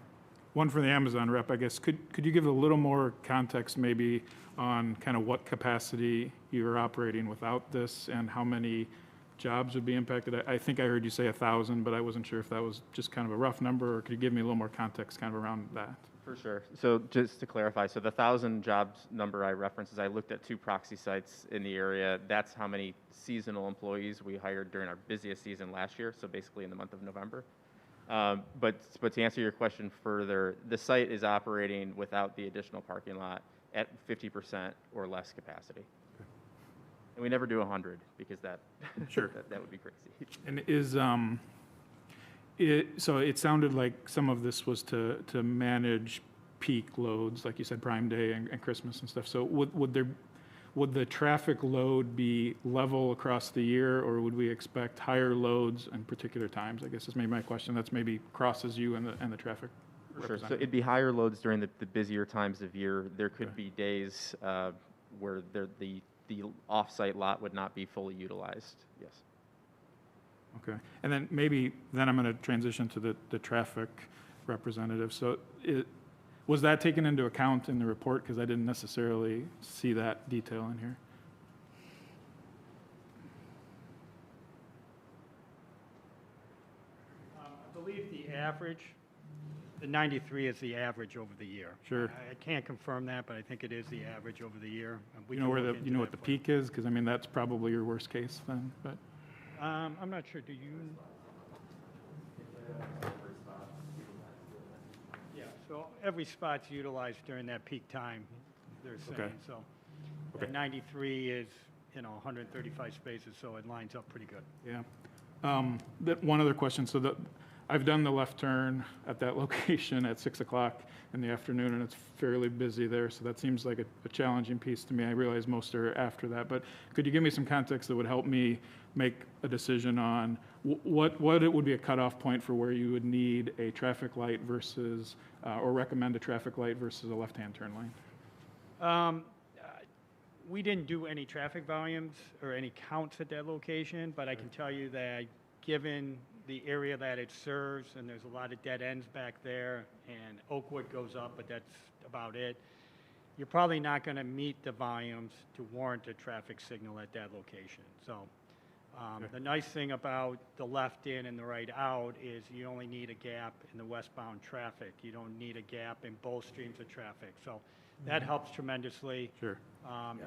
One for the Amazon rep, I guess. Could you give a little more context maybe on kind of what capacity you're operating without this and how many jobs would be impacted? I think I heard you say 1,000, but I wasn't sure if that was just kind of a rough number, or could you give me a little more context kind of around that? For sure. So just to clarify, so the 1,000 jobs number I referenced is I looked at 2 proxy sites in the area. That's how many seasonal employees we hired during our busiest season last year, so basically in the month of November. But to answer your question further, the site is operating without the additional parking lot at 50% or less capacity. And we never do 100 because that Sure. that would be crazy. And is so it sounded like some of this was to manage peak loads, like you said, Prime Day and Christmas and stuff. So would the traffic load be level across the year, or would we expect higher loads in particular times? I guess is maybe my question. That's maybe crosses you and the traffic. Sure. So it'd be higher loads during the busier times of year. There could be days where the off-site lot would not be fully utilized. Yes. Okay. And then maybe then I'm going to transition to the traffic representative. So was that taken into account in the report? Because I didn't necessarily see that detail in here. I believe the average, the 93 is the average over the year. Sure. I can't confirm that, but I think it is the average over the year. We You know can where look you into know what that the for you. peak is? Because I mean that's probably your worst case then. But I'm not sure, do you? Yeah, so every spot's utilized during that peak time, they're saying, Okay. so. Okay. 93 is, 135 spaces, so it lines up pretty good. yeah. That one other question. So I've done the left turn at that location at 6 o'clock in the afternoon, and it's fairly busy there. So that seems like a challenging piece to me. I realize most are after that, but could you give me some context that would help me make a decision on what it would be a cutoff point for where you would need a traffic light versus, or recommend a traffic light versus a left-hand turn lane? We didn't do any traffic volumes or any counts at that location, but I can tell you that given the area that it serves, and there's a lot of dead ends back there, and Oakwood goes up, but that's about it, you're probably not going to meet the volumes to warrant a traffic signal at that location. So the nice thing about the left in and the right out is you only need a gap in the westbound traffic. You don't need a gap in both streams of traffic. So that helps tremendously. Sure.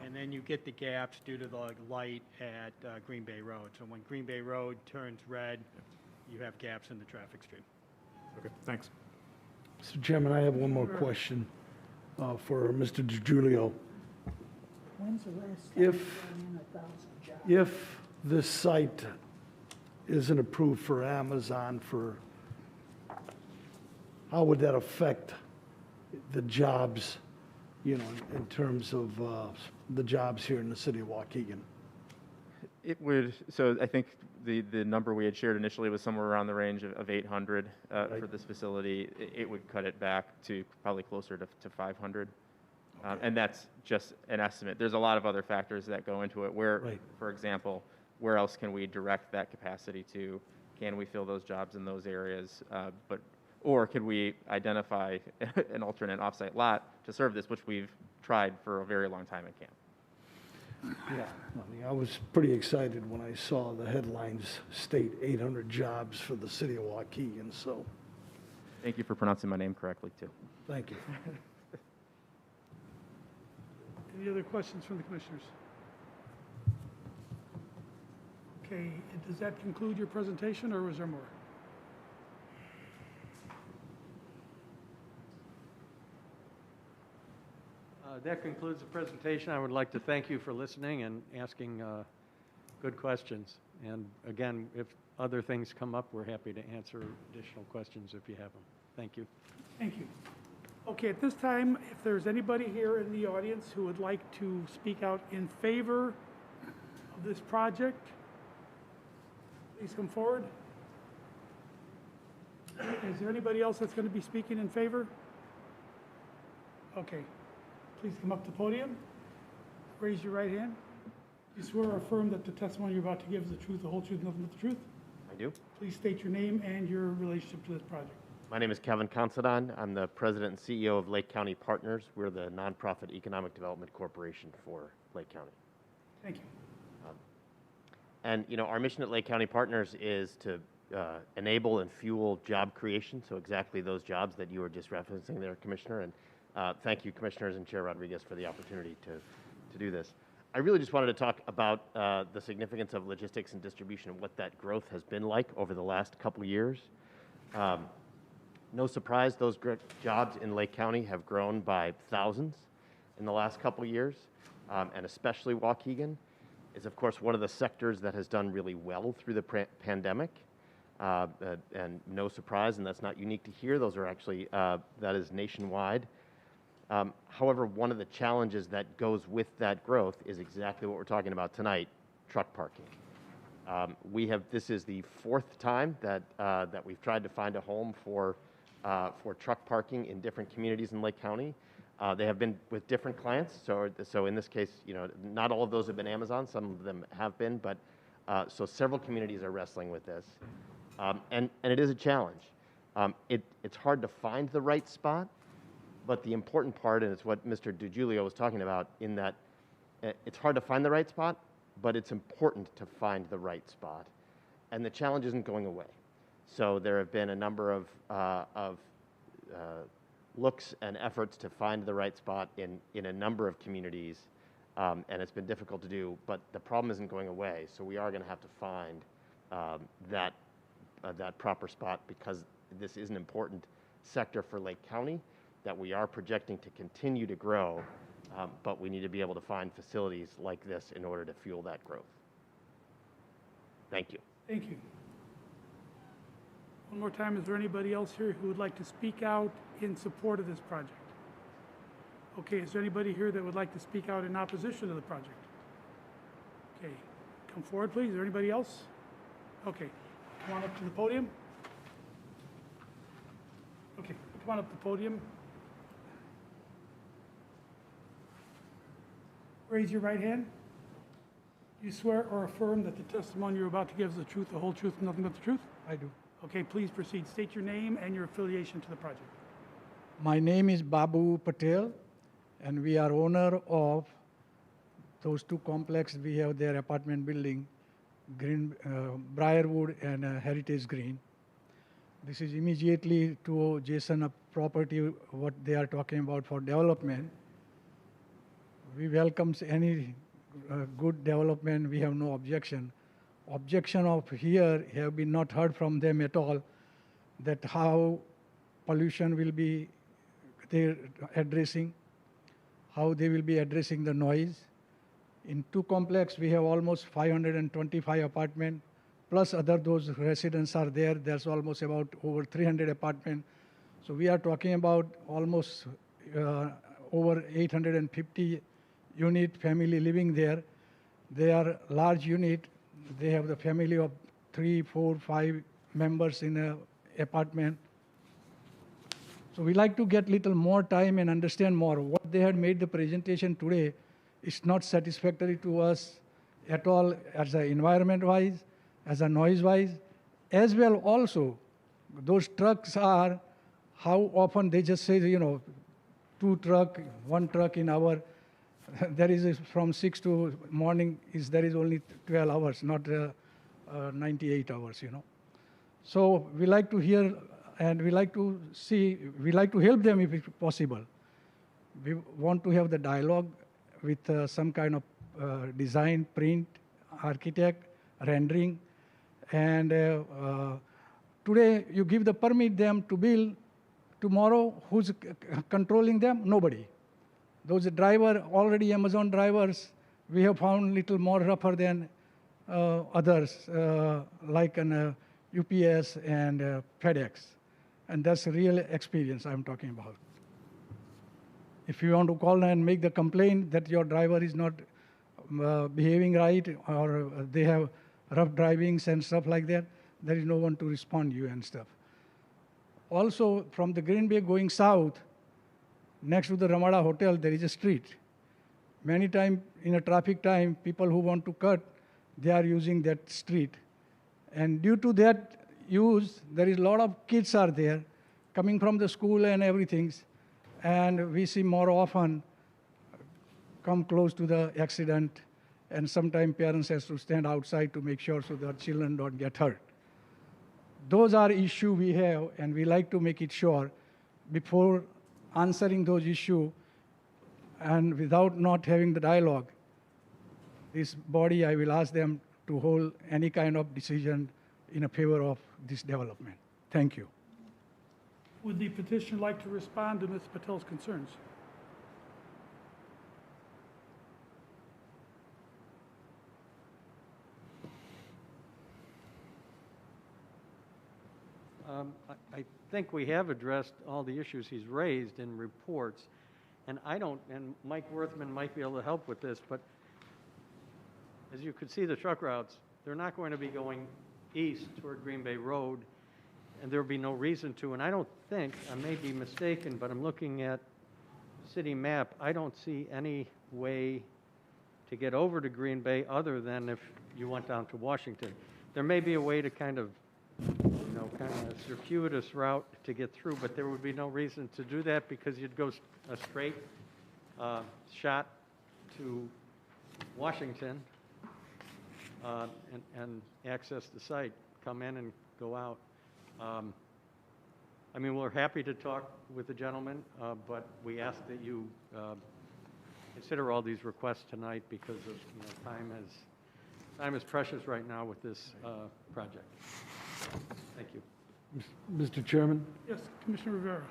And then you get the gaps due to the light at Green Bay Road. So when Green Bay Road turns red, you have gaps in the traffic stream. Okay, thanks. Mr. Chairman, I have one more question for Mr. DiGiulio. When's the last time you If, ran in 1,000 jobs? if this site isn't approved for Amazon for how would that affect the jobs, you know, in terms of the jobs here in the city of Waukegan? It would, so I think the number we had shared initially was somewhere around the range of 800 for this facility. It would cut it back to probably closer to 500. And that's just an estimate. There's a lot of other factors that go into it. Where, for example, where else can we direct that capacity to? Can we fill those jobs in those areas? Or could we identify an alternate offsite lot to serve this, which we've tried for a very long time in camp. Yeah, I mean, I was pretty excited when I saw the headlines state 800 jobs for the city of Waukegan, so. Thank you for pronouncing my name correctly, too. Thank you. Any other questions from the commissioners? Okay, does that conclude your presentation, or was there more? That concludes the presentation. I would like to thank you for listening and asking good questions. And again, if other things come up, we're happy to answer additional questions if you have them. Thank you. Thank you. Okay, at this time, if there's anybody here in the audience who would like to speak out in favor of this project, please come forward. Is there anybody else that's going to be speaking in favor? Okay. Please come up to the podium. Raise your right hand. You swear or affirm that the testimony you're about to give is the truth, the whole truth, nothing but the truth? I do. Please state your name and your relationship to this project. My name is Kevin Considine. I'm the president and CEO of Lake County Partners. We're the nonprofit economic development corporation for Lake County. Thank you. And, you know, our mission at Lake County Partners is to enable and fuel job creation, so exactly those jobs that you were just referencing there, Commissioner. And thank you, Commissioners and Chair Rodriguez, for the opportunity to do this. I really just wanted to talk about the significance of logistics and distribution and what that growth has been like over the last couple of years. No surprise, those jobs in Lake County have grown by thousands in the last couple of years, and especially Waukegan is, of course, one of the sectors that has done really well through the pandemic. And no surprise, and that's not unique to here. Those are actually, that is nationwide. However, one of the challenges that goes with that growth is exactly what we're talking about tonight, truck parking. This is the fourth time that we've tried to find a home for truck parking in different communities in Lake County. They have been with different clients, so in this case, you know, not all of those have been Amazon, some of them have been, but so several communities are wrestling with this. And it is a challenge. It's hard to find the right spot, but the important part, and it's what Mr. DiGiulio was talking about, in that it's hard to find the right spot, but it's important to find the right spot. And the challenge isn't going away. So there have been a number of looks and efforts to find the right spot in a number of communities, and it's been difficult to do, but the problem isn't going away. So we are going to have to find that proper spot, because this is an important sector for Lake County that we are projecting to continue to grow, but we need to be able to find facilities like this in order to fuel that growth. Thank you. Thank you. One more time, is there anybody else here who would like to speak out in support of this project? Okay, is there anybody here that would like to speak out in opposition to the project? Okay, come forward, please. Is there anybody else? Okay, come on up to the podium. Okay, come on up to the podium. Raise your right hand. Do you swear or affirm that the testimony you're about to give is the truth, the whole truth, and nothing but the truth? I do. Okay, please proceed. State your name and your affiliation to the project. My name is Babu Patel, and we are owner of those two complexes. We have their apartment building, Briarwood and Heritage Green. This is immediately to adjacent a property, what they are talking about for development. We welcome any good development. We have no objection. Objection of here have been not heard from them at all, that how pollution will be they addressing, how they will be addressing the noise. In two complex, we have almost 525 apartments, plus other those residents are there. There's almost about over 300 apartments. So we are talking about almost over 850 unit family living there. They are large unit. They have the family of 3, 4, 5 members in a apartment. So we like to get little more time and understand more. What they had made the presentation today is not satisfactory to us at all as a environment-wise, as a noise-wise, as well also those trucks are, how often they just say, 2 truck, 1 truck in hour. There is from 6 to morning there is only 12 hours, not 98 hours, So we like to hear and we like to help them if it's possible. We want to have the dialogue with some kind of design, print, architect, rendering. And today you give the permit them to build. Tomorrow, who's controlling them? Nobody. Those driver, already Amazon drivers, we have found little more rougher than others, like an UPS and FedEx. And that's a real experience I'm talking about. If you want to call and make the complaint that your driver is not behaving right or they have rough drivings and stuff like that, there is no one to respond to you and stuff. Also, from the Green Bay going south, next to the Ramada Hotel, there is a street. Many times in a traffic time, people who want to cut, they are using that street. And due to that use, there is a lot of kids are there coming from the school and everything. And we see more often come close to the accident. And sometimes parents have to stand outside to make sure so that children don't get hurt. Those are issues we have, and we like to make it sure before answering those issues and without not having the dialogue, this body, I will ask them to hold any kind of decision in a favor of this development. Thank you. Would the petitioner like to respond to Ms. Patel's concerns? I think we have addressed all the issues he's raised in reports, and and Mike Worthman might be able to help with this, but as you could see the truck routes, they're not going to be going east toward Green Bay Road, and there would be no reason to, and I don't think, I may be mistaken, but I'm looking at the city map, I don't see any way to get over to Green Bay other than if you went down to Washington. There may be a way to kind of circuitous route to get through, but there would be no reason to do that because you'd go a straight shot to Washington and access the site, come in and go out. I mean, we're happy to talk with the gentleman, but we ask that you consider all these requests tonight because of time is precious right now with this project. Thank you. Mr. Chairman, Yes, Commissioner Rivera.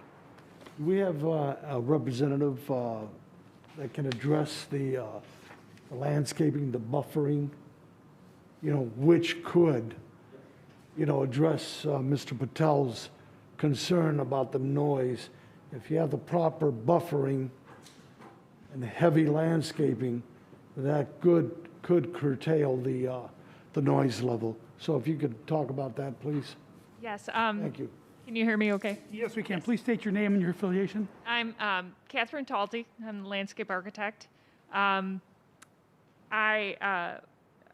we have a representative that can address the landscaping, the buffering, which could, address Mr. Patel's concern about the noise. If you have the proper buffering and the heavy landscaping, that could curtail the noise level. So if you could talk about that, please. Yes. Thank you. Can you hear me okay? Yes, we can. Please state your name and your affiliation. I'm Catherine Talty. I'm the landscape architect.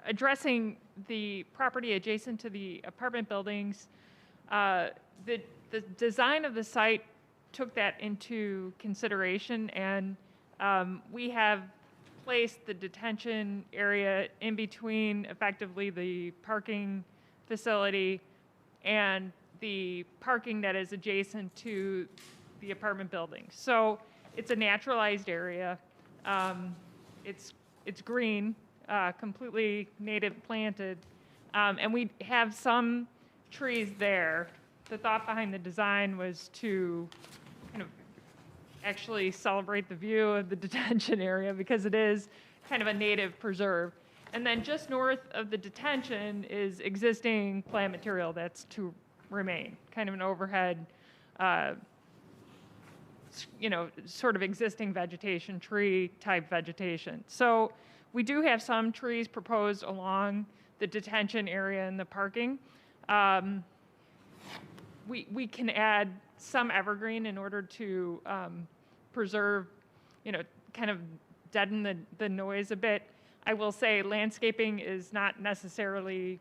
Addressing the property adjacent to the apartment buildings, the design of the site took that into consideration, and we have placed the detention area in between effectively the parking facility and the parking that is adjacent to the apartment building. So it's a naturalized area. It's green, completely native planted, and we have some trees there. The thought behind the design was to kind of actually celebrate the view of the detention area because it is kind of a native preserve. And then just north of the detention is existing plant material that's to remain, kind of an overhead sort of existing vegetation, tree type vegetation. So we do have some trees proposed along the detention area and the parking. We can add some evergreen in order to preserve, kind of deaden the noise a bit. I will say landscaping is not necessarily,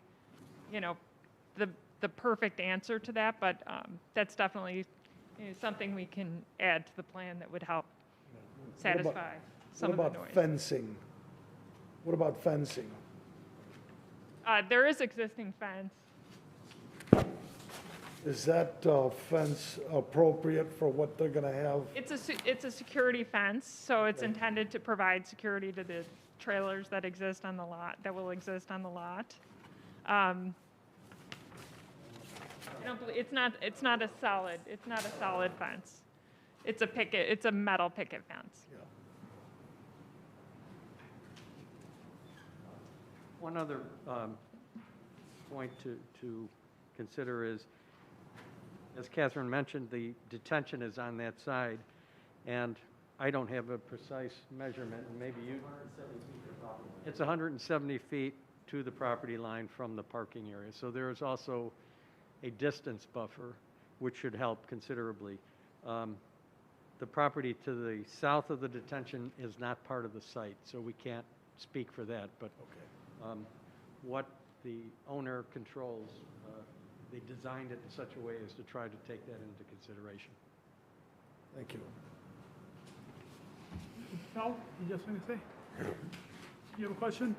the perfect answer to that, but that's definitely something we can add to the plan that would help satisfy some of the noise. What about fencing? What about fencing? There is existing fence. Is that fence appropriate for what they're going to have? It's a security fence, so it's intended to provide security to the trailers that exist on the lot, that will exist on the lot. It's not a solid fence. It's a metal picket fence. Yeah. One other point to consider is, as Catherine mentioned, the detention is on that side, and I don't have a precise measurement, and maybe you. 170 feet to the property line. It's 170 feet to the property line from the parking area, so there is also a distance buffer, which should help considerably. The property to the south of the detention is not part of the site, so we can't speak for that, but what the owner controls, they designed it in such a way as to try to take that into consideration. Thank you. Al, you just want to say? You have a question?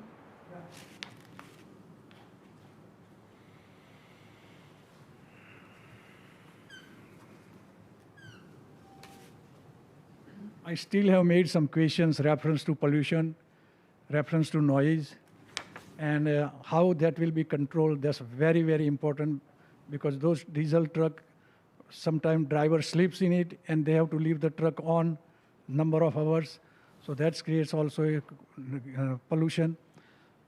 I still have made some questions reference to pollution, reference to noise, and how that will be controlled. That's very, very important, because those diesel truck, sometimes driver sleeps in it and they have to leave the truck on number of hours. So that creates also pollution.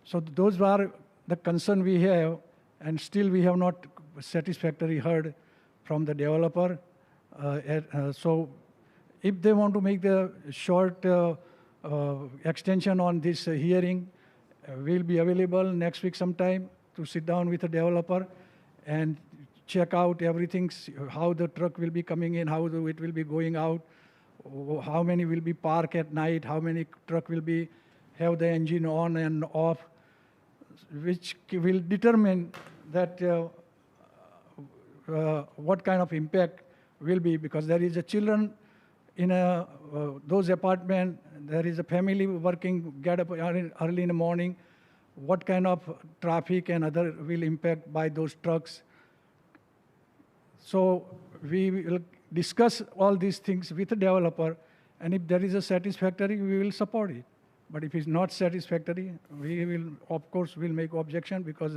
So those are the concern we have, and still we have not satisfactorily heard from the developer. So if they want to make the short extension on this hearing, we'll be available next week sometime to sit down with the developer and check out everything, how the truck will be coming in, how it will be going out, how many will be parked at night, how many truck will be have the engine on and off, which will determine that what kind of impact will be, because there is a children in those apartments, there is a family working, get up early in the morning. What kind of traffic and other will impact by those trucks? So we will discuss all these things with the developer, and if there is a satisfactory, we will support it. But if it's not satisfactory, we will, of course, will make objection, because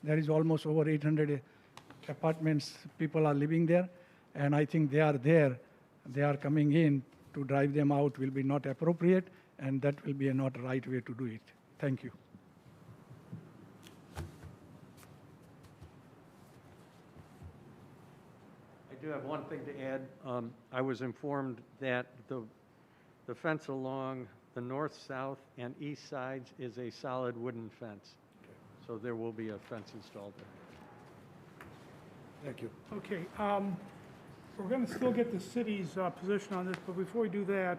there is almost over 800 apartments, people are living there, and I think they are there. They are coming in, to drive them out will be not appropriate, and that will be not right way to do it. Thank you. I do have one thing to add. I was informed that the fence along the north, south, and east sides is a solid wooden fence. So there will be a fence installed there. Thank you. Okay, we're going to still get the city's position on this, but before we do that,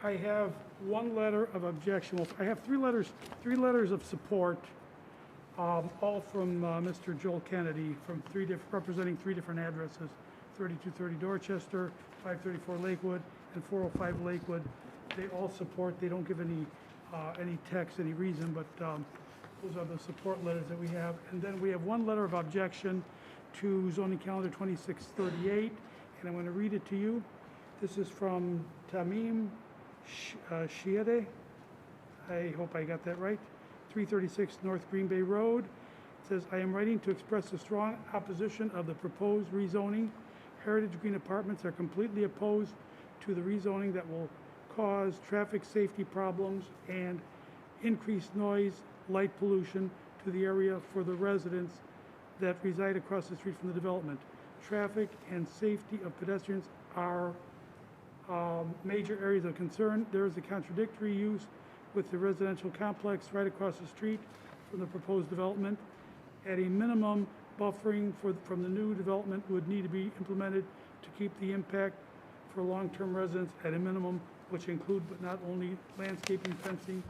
I have one letter of objection. Well, I have three letters of support, all from Mr. Joel Kennedy, from representing three different addresses: 3230 Dorchester, 534 Lakewood, and 405 Lakewood. They all support. They don't give any text, any reason, but those are the support letters that we have. And then we have one letter of objection to zoning calendar 2638, and I'm going to read it to you. This is from Tamim Shiade. I hope I got that right. 336 North Green Bay Road. It says, I am writing to express a strong opposition of the proposed rezoning. Heritage Green Apartments are completely opposed to the rezoning that will cause traffic safety problems and increased noise, light pollution to the area for the residents that reside across the street from the development. Traffic and safety of pedestrians are major areas of concern. There is a contradictory use with the residential complex right across the street from the proposed development. At a minimum, buffering from the new development would need to be implemented to keep the impact for long-term residents at a minimum, which include but not only landscaping, fencing,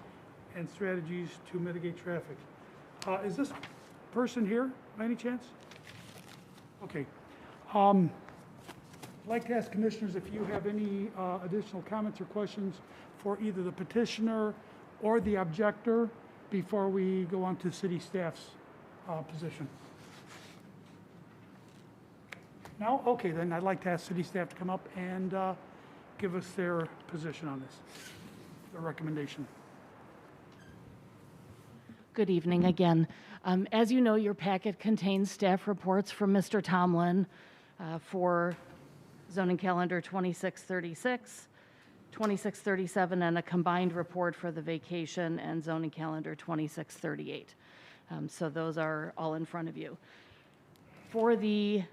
and strategies to mitigate traffic. Is this person here by any chance? Okay. I'd like to ask commissioners if you have any additional comments or questions for either the petitioner or the objector before we go on to city staff's position. No? Okay, then I'd like to ask city staff to come up and give us their position on this, their recommendation. Good evening again. As you know, your packet contains staff reports from Mr. Tomlin for zoning calendar 2636, 2637, and a combined report for the vacation and zoning calendar 2638. So those are all in front of you. For the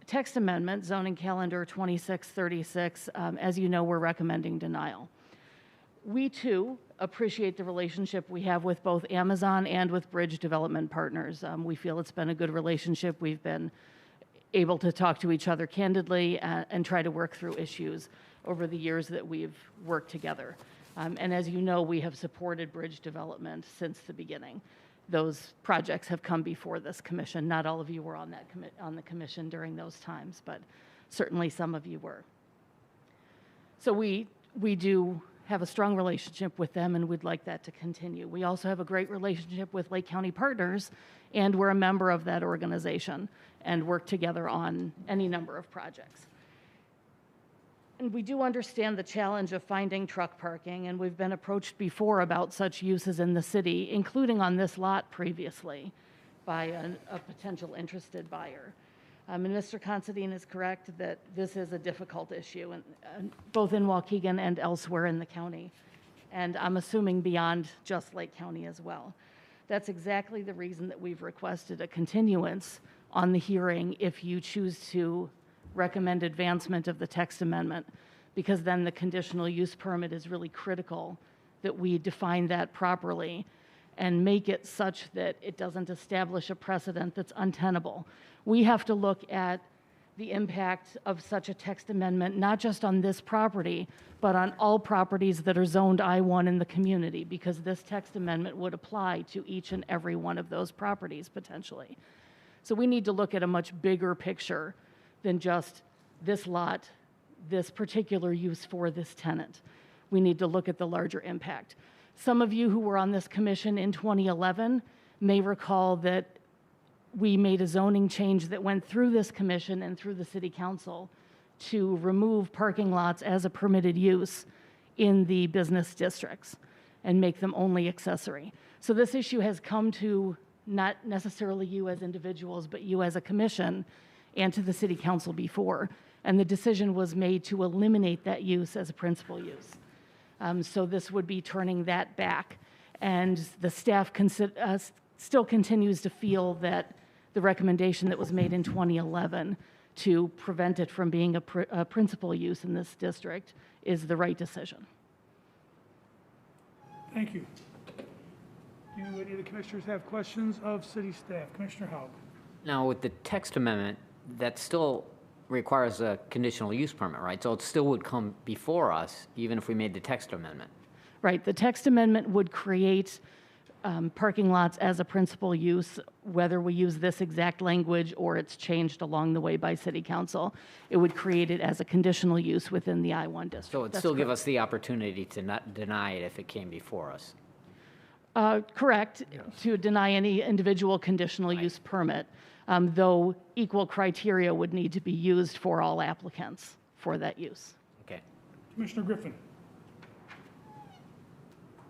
text amendment, zoning calendar 2636, as you know, we're recommending denial. We too appreciate the relationship we have with both Amazon and with Bridge Development Partners. We feel it's been a good relationship. We've been able to talk to each other candidly and try to work through issues over the years that we've worked together. And as you know, we have supported bridge development since the beginning. Those projects have come before this commission. Not all of you were on that on the commission during those times, but certainly some of you were. So we do have a strong relationship with them, and we'd like that to continue. We also have a great relationship with Lake County Partners, and we're a member of that organization and work together on any number of projects. And we do understand the challenge of finding truck parking, and we've been approached before about such uses in the city, including on this lot previously, by a potential interested buyer. And Mr. Considine is correct that this is a difficult issue, both in Waukegan and elsewhere in the county. And I'm assuming beyond just Lake County as well. That's exactly the reason that we've requested a continuance on the hearing if you choose to recommend advancement of the text amendment, because then the conditional use permit is really critical that we define that properly and make it such that it doesn't establish a precedent that's untenable. We have to look at the impact of such a text amendment, not just on this property, but on all properties that are zoned I-1 in the community, because this text amendment would apply to each and every one of those properties potentially. So we need to look at a much bigger picture than just this lot, this particular use for this tenant. We need to look at the larger impact. Some of you who were on this commission in 2011 may recall that we made a zoning change that went through this commission and through the city council to remove parking lots as a permitted use in the business districts and make them only accessory. So this issue has come to not necessarily you as individuals, but you as a commission and to the city council before. And the decision was made to eliminate that use as a principal use. So this would be turning that back. And the staff still continues to feel that the recommendation that was made in 2011 to prevent it from being a principal use in this district is the right decision. Thank you. Do any of the commissioners have questions of city staff? Commissioner Haug. Now, with the text amendment, that still requires a conditional use permit, right? So it still would come before us, even if we made the text amendment. Right. The text amendment would create parking lots as a principal use, whether we use this exact language or it's changed along the way by city council. It would create it as a conditional use within the I-1 district. So it'd still give us the opportunity to not deny it if it came before us. Correct, yes. To deny any individual conditional use permit, though equal criteria would need to be used for all applicants for that use. Okay. Commissioner Griffin.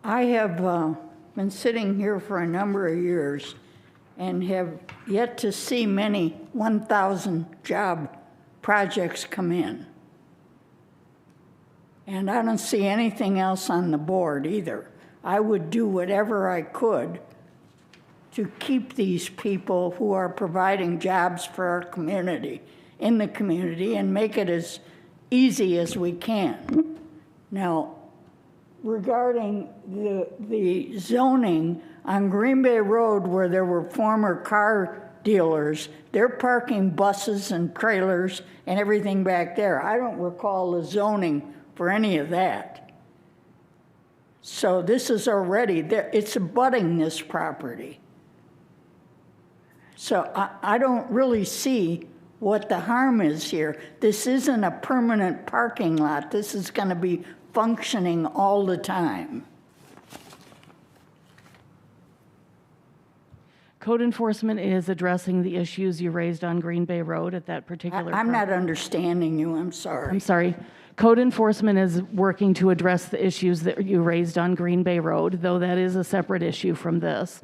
I have been sitting here for a number of years and have yet to see many 1,000 job projects come in. And I don't see anything else on the board either. I would do whatever I could to keep these people who are providing jobs for our community in the community and make it as easy as we can. Now, regarding the zoning on Green Bay Road where there were former car dealers, they're parking buses and trailers and everything back there. I don't recall the zoning for any of that. So this is already there. It's abutting this property. So I don't really see what the harm is here. This isn't a permanent parking lot. This is going to be functioning all the time. Code enforcement is addressing the issues you raised on Green Bay Road at that particular I'm not property. understanding you. I'm sorry. I'm sorry. Code enforcement is working to address the issues that you raised on Green Bay Road, though that is a separate issue from this.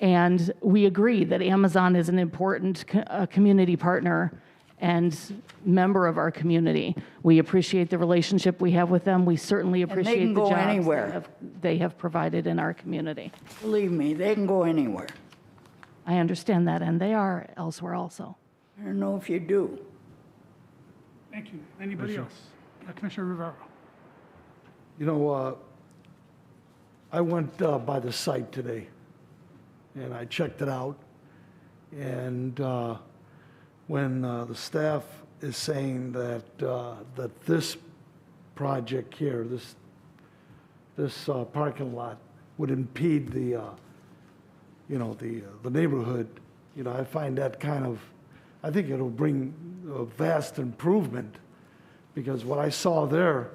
And we agree that Amazon is an important community partner and member of our community. We appreciate the relationship we have with them. We certainly appreciate the go jobs anywhere. they have provided in our community. Believe me, they can go anywhere. I understand that, and they are elsewhere also. I don't know if you do. Thank you. Anybody else? Commissioner Rivera. You know, I went by the site today, and I checked it out. And when the staff is saying that that this project here, this parking lot, would impede the the neighborhood, I find that kind of, I think it'll bring a vast improvement, because what I saw there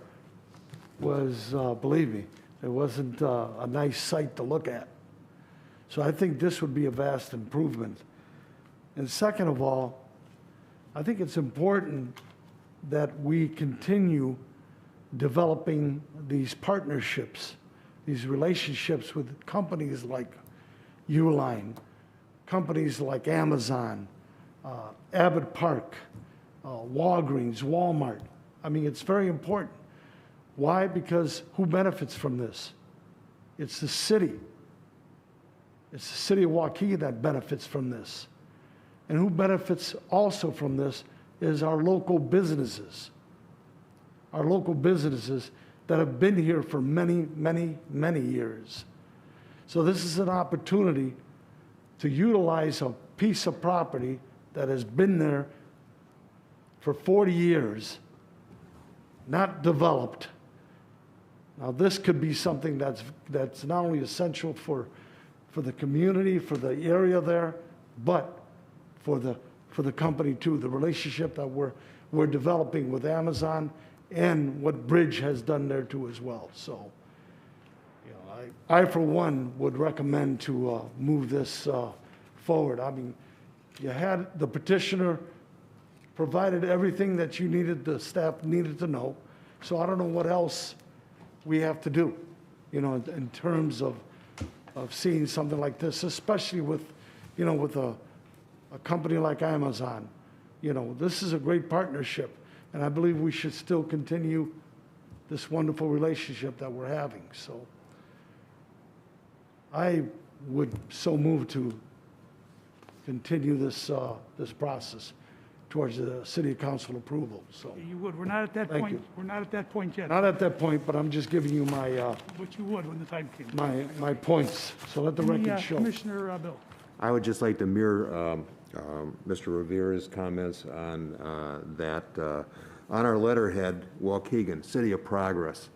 was, believe me, it wasn't a nice sight to look at. So I think this would be a vast improvement. And second of all, I think it's important that we continue developing these partnerships, these relationships with companies like Uline, companies like Amazon, Abbott Park, Walgreens, Walmart. I mean, it's very important. Why? Because who benefits from this? It's the city. It's the city of Waukegan that benefits from this. And who benefits also from this is our local businesses. Our local businesses that have been here for many, many, many years. So this is an opportunity to utilize a piece of property that has been there for 40 years, not developed. Now this could be something that's not only essential for the community, for the area there, but for the company too, the relationship that we're developing with Amazon and what Bridge has done there too as well. So, I for one would recommend to move this forward. I mean, you had the petitioner provided everything that you needed, the staff needed to know. So I don't know what else we have to do, in terms of seeing something like this, especially with, with a company like Amazon. This is a great partnership, and I believe we should still continue this wonderful relationship that we're having. So I would so move to continue this process towards the city council approval. So You would. We're not at that Thank point. you. We're not at that point yet. not at that point, but I'm just giving you my But you would when the time came. my points. So let the record show. Commissioner Bill. I would just like to mirror Mr. Rivera's comments on that. On our letterhead, Waukegan, City of Progress,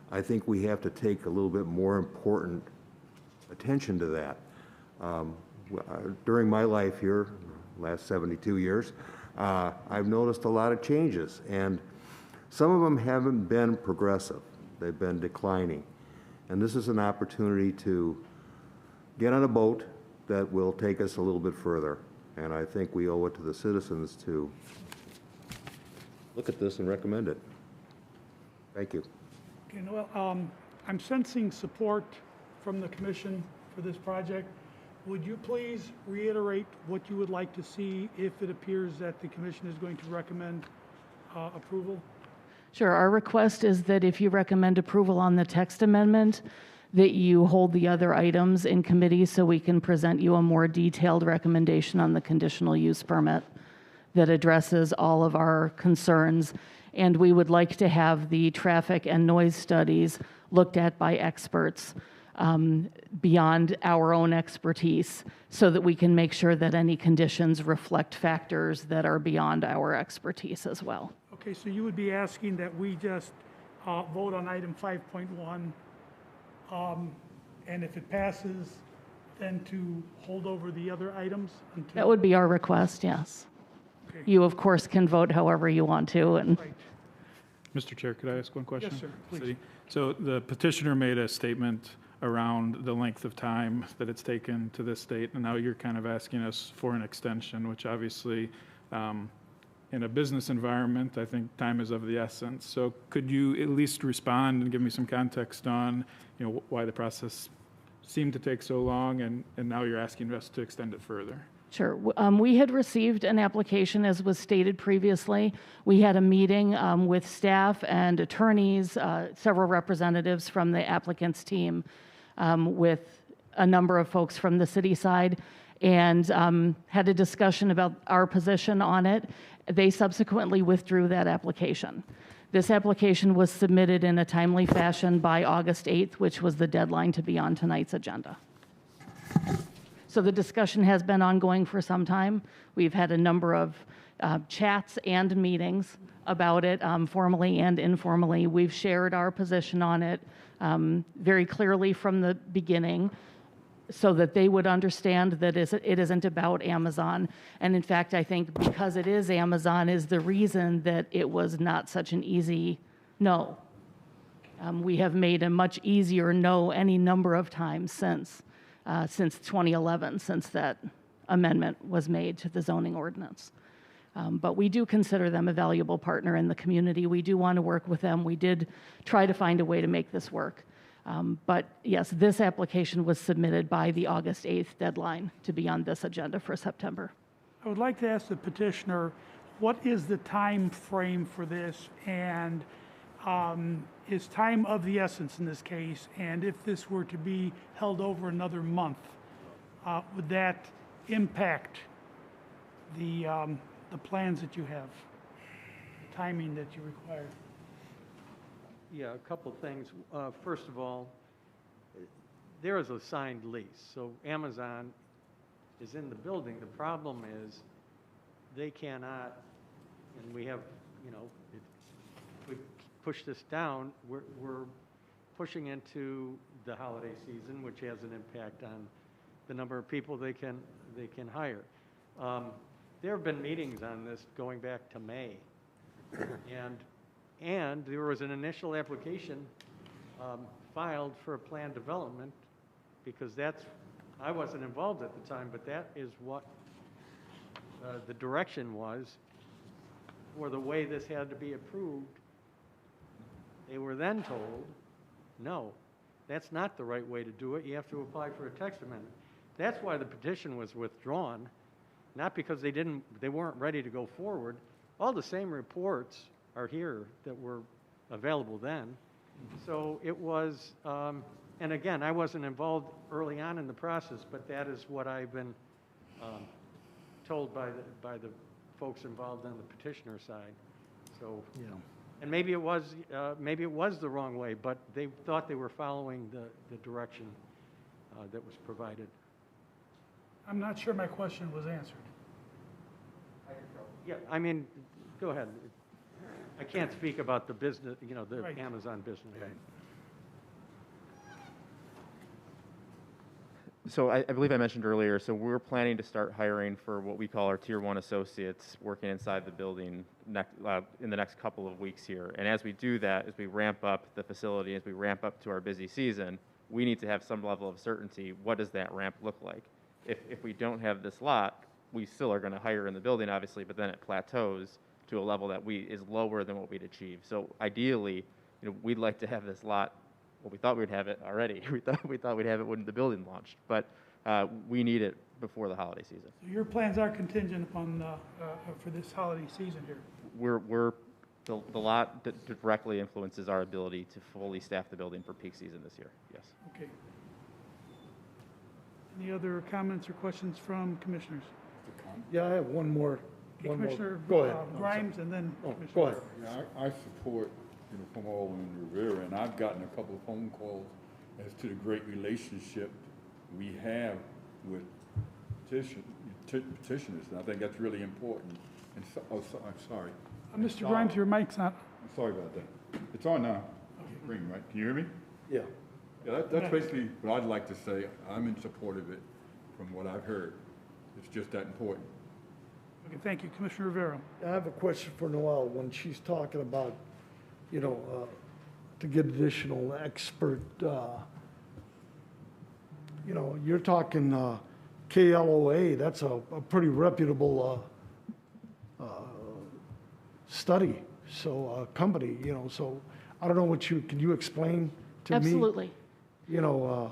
I think we have to take a little bit more important attention to that. During my life here, last 72 years, I've noticed a lot of changes, and some of them haven't been progressive. They've been declining. And this is an opportunity to get on a boat that will take us a little bit further. And I think we owe it to the citizens to look at this and recommend it. Thank you. Okay, Noel, I'm sensing support from the commission for this project. Would you please reiterate what you would like to see if it appears that the commission is going to recommend approval? Sure. Our request is that if you recommend approval on the text amendment, that you hold the other items in committee so we can present you a more detailed recommendation on the conditional use permit that addresses all of our concerns And we would like to have the traffic and noise studies looked at by experts beyond our own expertise so that we can make sure that any conditions reflect factors that are beyond our expertise as well. Okay, so you would be asking that we just vote on item 5.1, and if it passes, then to hold over the other items until... That would be our request, yes. Okay. You, of course, can vote however you want to. And Right. Mr. Chair, could I ask one question? Yes, sir, please. City? So the petitioner made a statement around the length of time that it's taken to this date, and now you're kind of asking us for an extension, which obviously, in a business environment, I think time is of the essence. So could you at least respond and give me some context on, why the process seemed to take so long, and now you're asking us to extend it further? Sure. We had received an application, as was stated previously. We had a meeting with staff and attorneys, several representatives from the applicant's team, with a number of folks from the city side, and had a discussion about our position on it. They subsequently withdrew that application. This application was submitted in a timely fashion by August 8th, which was the deadline to be on tonight's agenda. So the discussion has been ongoing for some time. We've had a number of chats and meetings about it, formally and informally. We've shared our position on it very clearly from the beginning so that they would understand that it isn't about Amazon. And in fact, I think because it is Amazon is the reason that it was not such an easy no. We have made a much easier no any number of times since 2011, since that amendment was made to the zoning ordinance. But we do consider them a valuable partner in the community. We do want to work with them. We did try to find a way to make this work. But yes, this application was submitted by the August 8th deadline to be on this agenda for September. I would like to ask the petitioner, what is the time frame for this, and is time of the essence in this case? And if this were to be held over another month, would that impact the plans that you have, the timing that you require? Yeah, a couple things. First of all, there is a signed lease, so Amazon is in the building. The problem is they cannot, and we have, if we push this down, we're pushing into the holiday season, which has an impact on the number of people they can hire. There have been meetings on this going back to May, and there was an initial application filed for a planned development, because I wasn't involved at the time, but that is what the direction was for the way this had to be approved. They were then told, no, that's not the right way to do it. You have to apply for a text amendment. That's why the petition was withdrawn, not because they weren't ready to go forward. All the same reports are here that were available then. So it was, and again, I wasn't involved early on in the process, but that is what I've been told by the folks involved on the petitioner side. So, Yeah. and maybe it was the wrong way, but they thought they were following the direction that was provided. I'm not sure my question was answered. Yeah, I mean, go ahead. I can't speak about the business, the Right. Amazon business. So I believe I mentioned earlier, so we're planning to start hiring for what we call our Tier 1 associates working inside the building in the next couple of weeks here. And as we do that, as we ramp up the facility, as we ramp up to our busy season, we need to have some level of certainty. What does that ramp look like? If we don't have this lot, we still are going to hire in the building, obviously, but then it plateaus to a level that is lower than what we'd achieve. So ideally, we'd like to have this lot. Well, we thought we'd have it already. We thought we'd have it when the building launched, but we need it before the holiday season. So your plans are contingent upon for this holiday season here. The lot that directly influences our ability to fully staff the building for peak season this year. Yes. Okay. Any other comments or questions from commissioners? Yeah, I have one more Okay, One more. Commissioner Go ahead. Grimes, and then Oh, Commissioner. go ahead. Yeah, I support, from Alderman Rivera, and I've gotten a couple of phone calls as to the great relationship we have with petitioners, and I think that's really important. And I'm sorry. Mr. Grimes, your mic's on. I'm sorry about that. It's on now. Green, right? Can you hear me? Yeah. Yeah, that's basically what I'd like to say. I'm in support of it from what I've heard. It's just that important. Okay, thank you. Commissioner Rivera. I have a question for Noel. When she's talking about, to get additional expert, you're talking KLOA. That's a pretty reputable study. So company, so I don't know can you explain to Absolutely. me?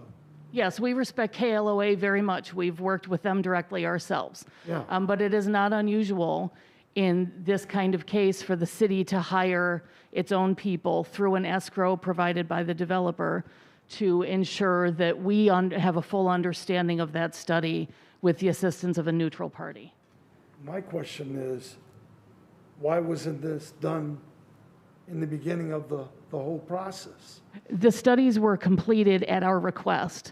Yes, we respect KLOA very much. We've worked with them directly ourselves. Yeah. But it is not unusual in this kind of case for the city to hire its own people through an escrow provided by the developer to ensure that we have a full understanding of that study with the assistance of a neutral party. My question is, why wasn't this done in the beginning of the whole process? The studies were completed at our request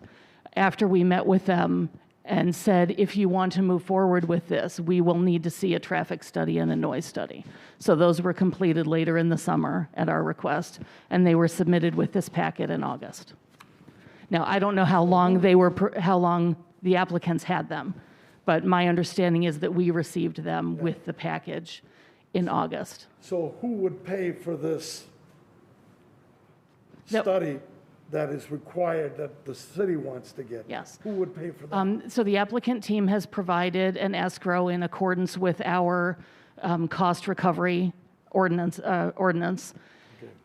after we met with them and said, if you want to move forward with this, we will need to see a traffic study and a noise study. So those were completed later in the summer at our request, and they were submitted with this packet in August. Now, I don't know how long the applicants had them, but my understanding is that we received them with the package in August. So who would pay for this study that is required that the city wants to get? Yes. Who would pay for that? So the applicant team has provided an escrow in accordance with our cost recovery ordinance.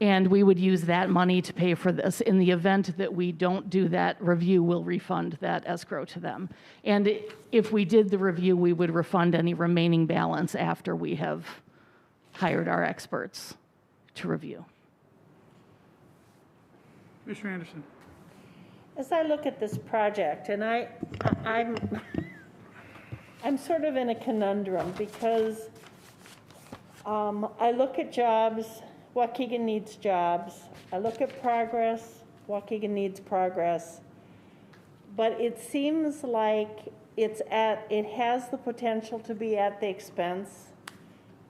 And we would use that money to pay for this. In the event that we don't do that review, we'll refund that escrow to them. And if we did the review, we would refund any remaining balance after we have hired our experts to review. Commissioner Anderson. As I look at this project, and I'm sort of in a conundrum because I look at jobs, Waukegan needs jobs. I look at progress, Waukegan needs progress. But it seems like it has the potential to be at the expense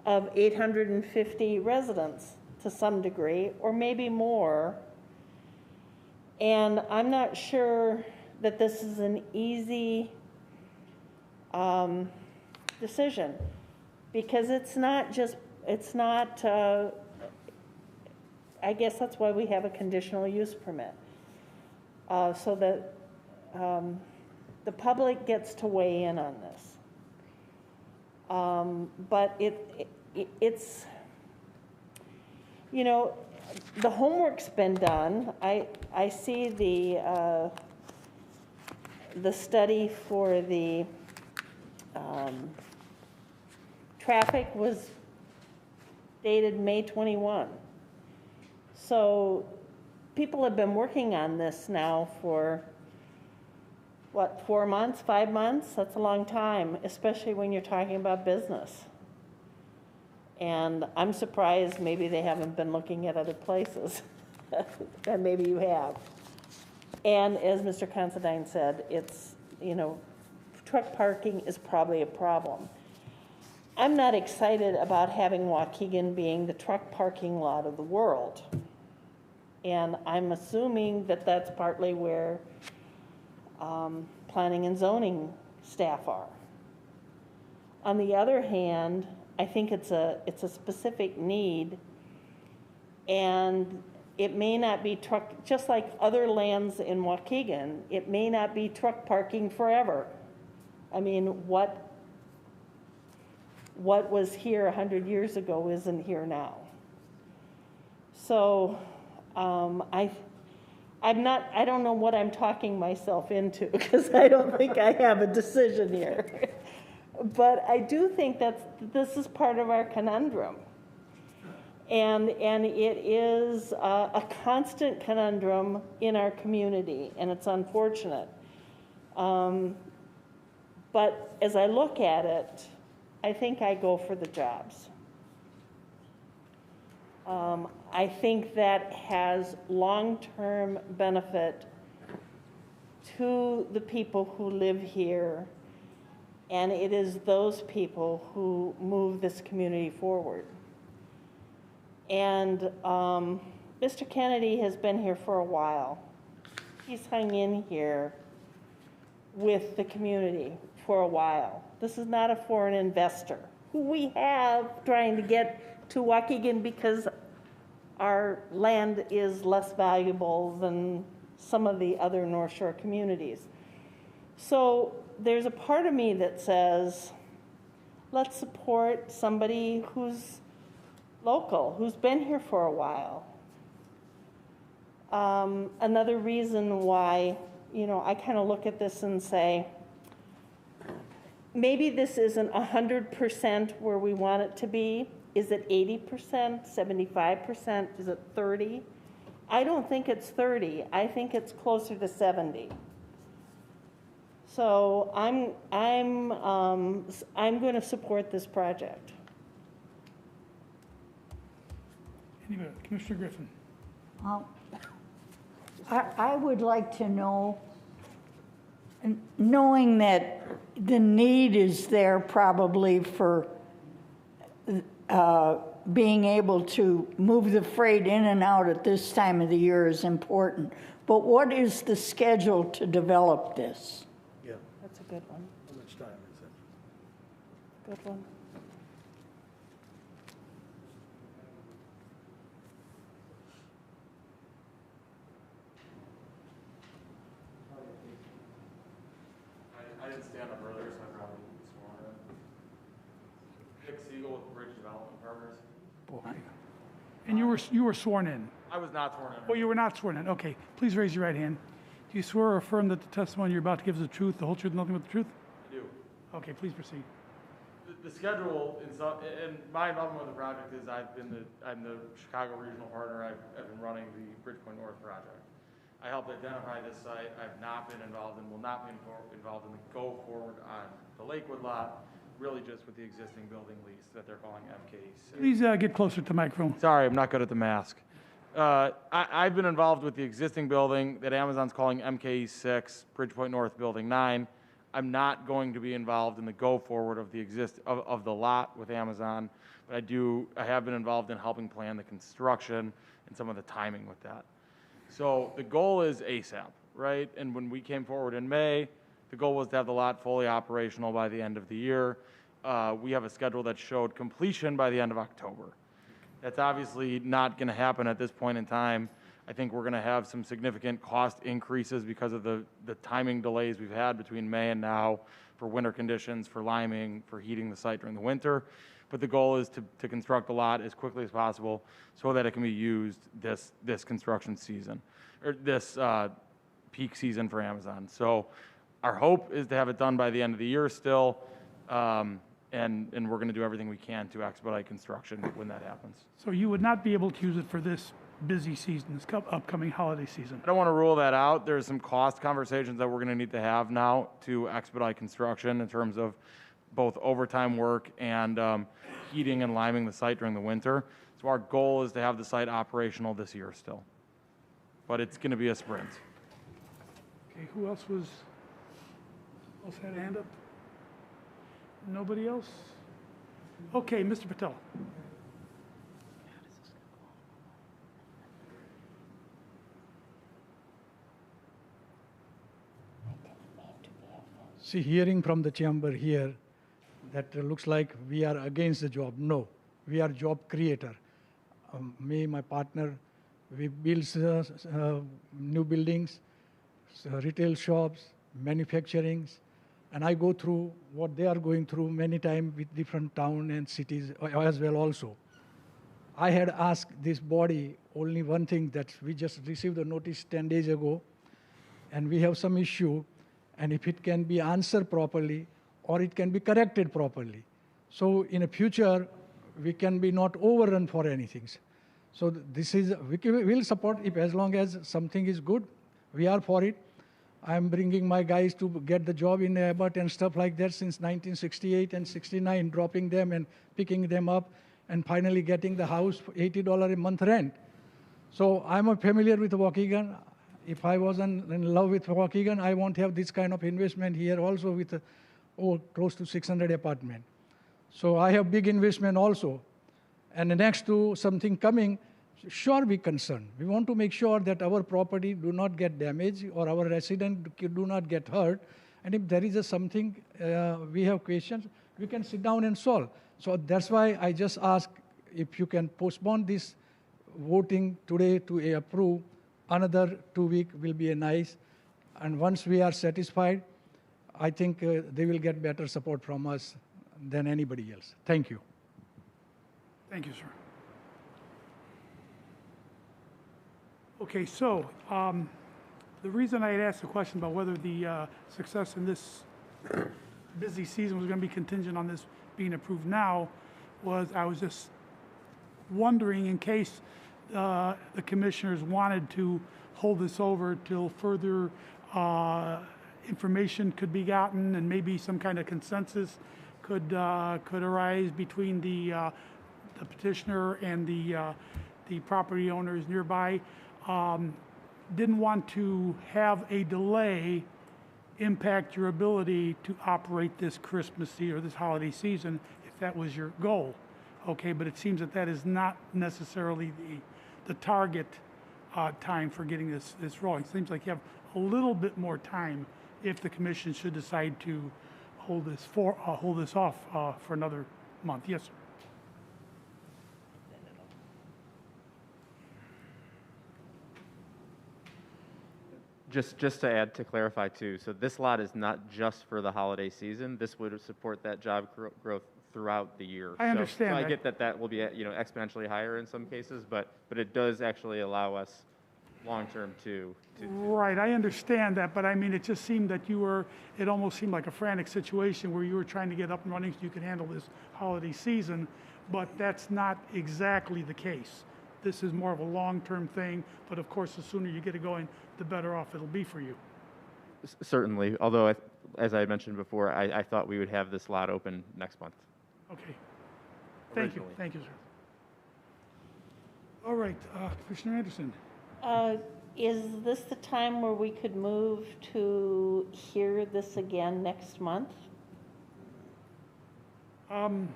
of 850 residents to some degree, or maybe more. And I'm not sure that this is an easy decision, because I guess that's why we have a conditional use permit, so that the public gets to weigh in on this. But it's, the homework's been done. I see the study for the traffic was dated May 21. So people have been working on this now for, 4 months, 5 months? That's a long time, especially when you're talking about business. And I'm surprised maybe they haven't been looking at other places. And maybe you have. And as Mr. Considine said, it's, truck parking is probably a problem. I'm not excited about having Waukegan being the truck parking lot of the world. And I'm assuming that that's partly where planning and zoning staff are. On the other hand, I think it's a specific need, and it may not be truck, just like other lands in Waukegan, it may not be truck parking forever. I mean, what was here 100 years ago isn't here now. So I don't know what I'm talking myself into, because I don't think I have a decision here. But I do think this is part of our conundrum. And it is a constant conundrum in our community, and it's unfortunate. But as I look at it, I think I go for the jobs. I think that has long-term benefit to the people who live here, and it is those people who move this community forward. And Mr. Kennedy has been here for a while. He's hung in here with the community for a while. This is not a foreign investor who we have trying to get to Waukegan because our land is less valuable than some of the other North Shore communities. So there's a part of me that says, let's support somebody who's local, who's been here for a while. Another reason why, I kind of look at this and say, maybe this isn't 100% where we want it to be. Is it 80%, 75%? Is it 30? I don't think it's 30. I think it's closer to 70. So I'm going to support this project. Anybody? Commissioner Griffin. I would like to know, knowing that the need is there probably for being able to move the freight in and out at this time of the year is important. But what is the schedule to develop this? Yeah. That's a good one. How much time is it? Good one. I didn't stand up earlier, so I probably didn't be sworn in. Nick Siegel with Bridge Development Partners. And you were sworn in? I was not sworn in. Oh, you were not sworn in. Okay. Please raise your right hand. Do you swear or affirm that the testimony you're about to give is the truth, the whole truth, and nothing but the truth? I do. Okay, please proceed. The schedule, and my involvement with the project is I'm the Chicago regional partner. I've been running the Bridgepoint North project. I helped identify this site. I've not been involved and will not be involved in the go forward on the Lakewood lot, really just with the existing building lease that they're calling MK6. Please get closer to the microphone. Sorry, I'm not good at the mask. I've been involved with the existing building that Amazon's calling MK6, Bridgepoint North Building 9. I'm not going to be involved in the go forward of the lot with Amazon, but I have been involved in helping plan the construction and some of the timing with that. So the goal is ASAP, right? And when we came forward in May, the goal was to have the lot fully operational by the end of the year. We have a schedule that showed completion by the end of October. That's obviously not going to happen at this point in time. I think we're going to have some significant cost increases because of the timing delays we've had between May and now for winter conditions, for liming, for heating the site during the winter. But the goal is to construct the lot as quickly as possible so that it can be used this construction season, or this peak season for Amazon. So our hope is to have it done by the end of the year still, and we're going to do everything we can to expedite construction when that happens. So you would not be able to use it for this busy season, this upcoming holiday season? I don't want to rule that out. There's some cost conversations that we're going to need to have now to expedite construction in terms of both overtime work and heating and liming the site during the winter. So our goal is to have the site operational this year still, but it's going to be a sprint. Okay, who else had a hand up? Nobody else? Okay, Mr. Patel. See, hearing from the chamber here, that looks like we are against the job. No, we are job creator. Me, my partner, we build new buildings, retail shops, manufacturing, and I go through what they are going through many times with different towns and cities as well also. I had asked this body only one thing, that we just received a notice 10 days ago, and we have some issue, and if it can be answered properly, or it can be corrected properly. So in the future, we can be not overrun for anything. So this is, we will support if as long as something is good, we are for it. I'm bringing my guys to get the job in Abbott and stuff like that since 1968 and 69, dropping them and picking them up and finally getting the house for $80 a month rent. So I'm familiar with Waukegan. If I wasn't in love with Waukegan, I won't have this kind of investment here also with close to 600 apartment. So I have big investment also. And next to something coming, sure we concerned. We want to make sure that our property do not get damaged or our resident do not get hurt. And if there is something we have questions, we can sit down and solve. So that's why I just ask if you can postpone this voting today to approve. Another 2 weeks will be nice. And once we are satisfied, I think they will get better support from us than anybody else. Thank you. Thank you, sir. Okay, so the reason I had asked the question about whether the success in this busy season was going to be contingent on this being approved now was I was just wondering in case the commissioners wanted to hold this over till further information could be gotten and maybe some kind of consensus could arise between the petitioner and the property owners nearby. Didn't want to have a delay impact your ability to operate this Christmas season or this holiday season if that was your goal. Okay, but it seems that that is not necessarily the target time for getting this rolling. It seems like you have a little bit more time if the commission should decide to hold this off for another month. Yes, sir. Just to add, to clarify too, so this lot is not just for the holiday season. This would support that job growth throughout the year. I understand So I that. get that will be exponentially higher in some cases, but it does actually allow us long-term to. Right, I understand that, but I mean, it just seemed that it almost seemed like a frantic situation where you were trying to get up and running so you could handle this holiday season, but that's not exactly the case. This is more of a long-term thing, but of course, the sooner you get it going, the better off it'll be for you. Certainly, although as I mentioned before, I thought we would have this lot open next month. Okay. Thank you, sir. All right, Commissioner Anderson. Is this the time where we could move to hear this again next month? You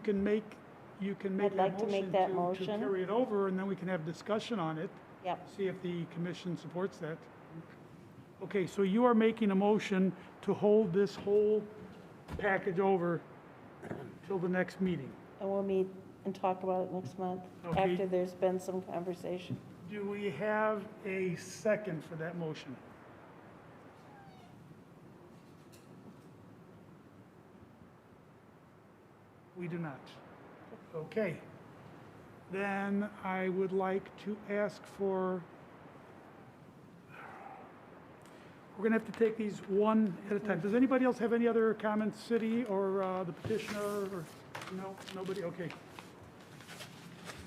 can make I'd like to make that motion. to carry it over, and then we can have discussion on it. Yep. See if the commission supports that. Okay, so you are making a motion to hold this whole package over till the next meeting. And we'll meet and talk about it next month, Okay. after there's been some conversation. Do we have a second for that motion? We do not. Okay. Then I would like to ask for, we're going to have to take these one at a time. Does anybody else have any other comments, city or the petitioner? Or no, nobody? Okay.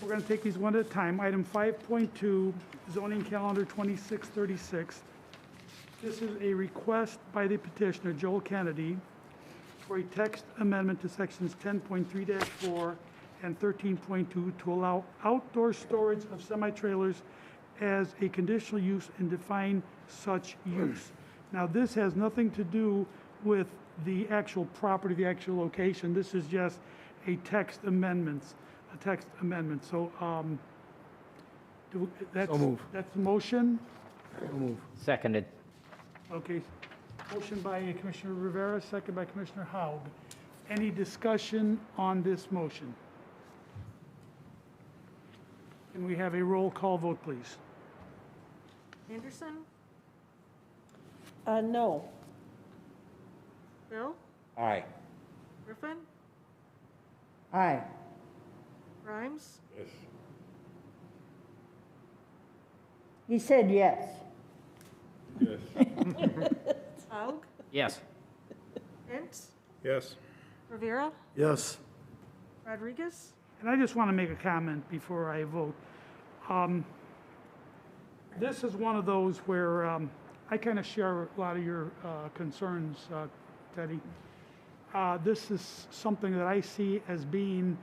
We're going to take these one at a time. Item 5.2, zoning calendar 2636. This is a request by the petitioner, Joel Kennedy, for a text amendment to sections 10.3-4 and 13.2 to allow outdoor storage of semi-trailers as a conditional use and define such use. Now, this has nothing to do with the actual property, the actual location. This is just a text amendment. So, that's the motion. So move. Seconded. Okay. Motion by Commissioner Rivera, second by Commissioner Haug. Any discussion on this motion? Can we have a roll call vote, please? Anderson? No. Bill? Aye. Griffin? Aye. Grimes? Yes. He said yes. Yes. Haug? Yes. Hintz? Yes. Rivera? Yes. Rodriguez? And I just want to make a comment before I vote. This is one of those where I kind of share a lot of your concerns, Teddy. This is something that I see as being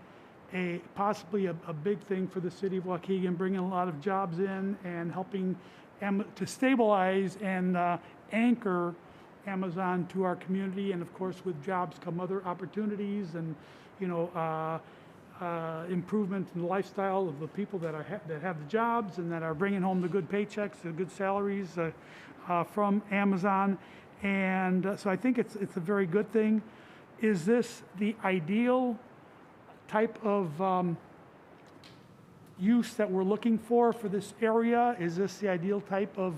possibly a big thing for the city of Waukegan, bringing a lot of jobs in and helping to stabilize and anchor Amazon to our community. And of course, with jobs come other opportunities and, improvement in the lifestyle of the people that have the jobs and that are bringing home the good paychecks, the good salaries from Amazon. And so I think it's a very good thing. Is this the ideal type of use that we're looking for this area? Is this the ideal type of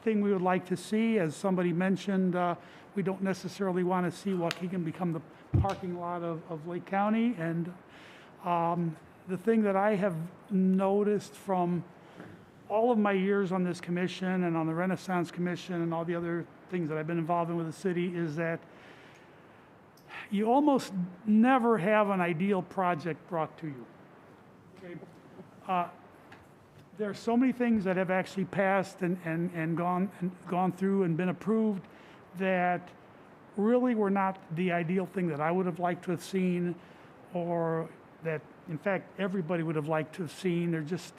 thing we would like to see? As somebody mentioned, we don't necessarily want to see Waukegan become the parking lot of Lake County. And the thing that I have noticed from all of my years on this commission and on the Renaissance Commission and all the other things that I've been involved in with the city is that you almost never have an ideal project brought to you. Okay? There are so many things that have actually passed and gone through and been approved that really were not the ideal thing that I would have liked to have seen, or that, in fact, everybody would have liked to have seen. They're just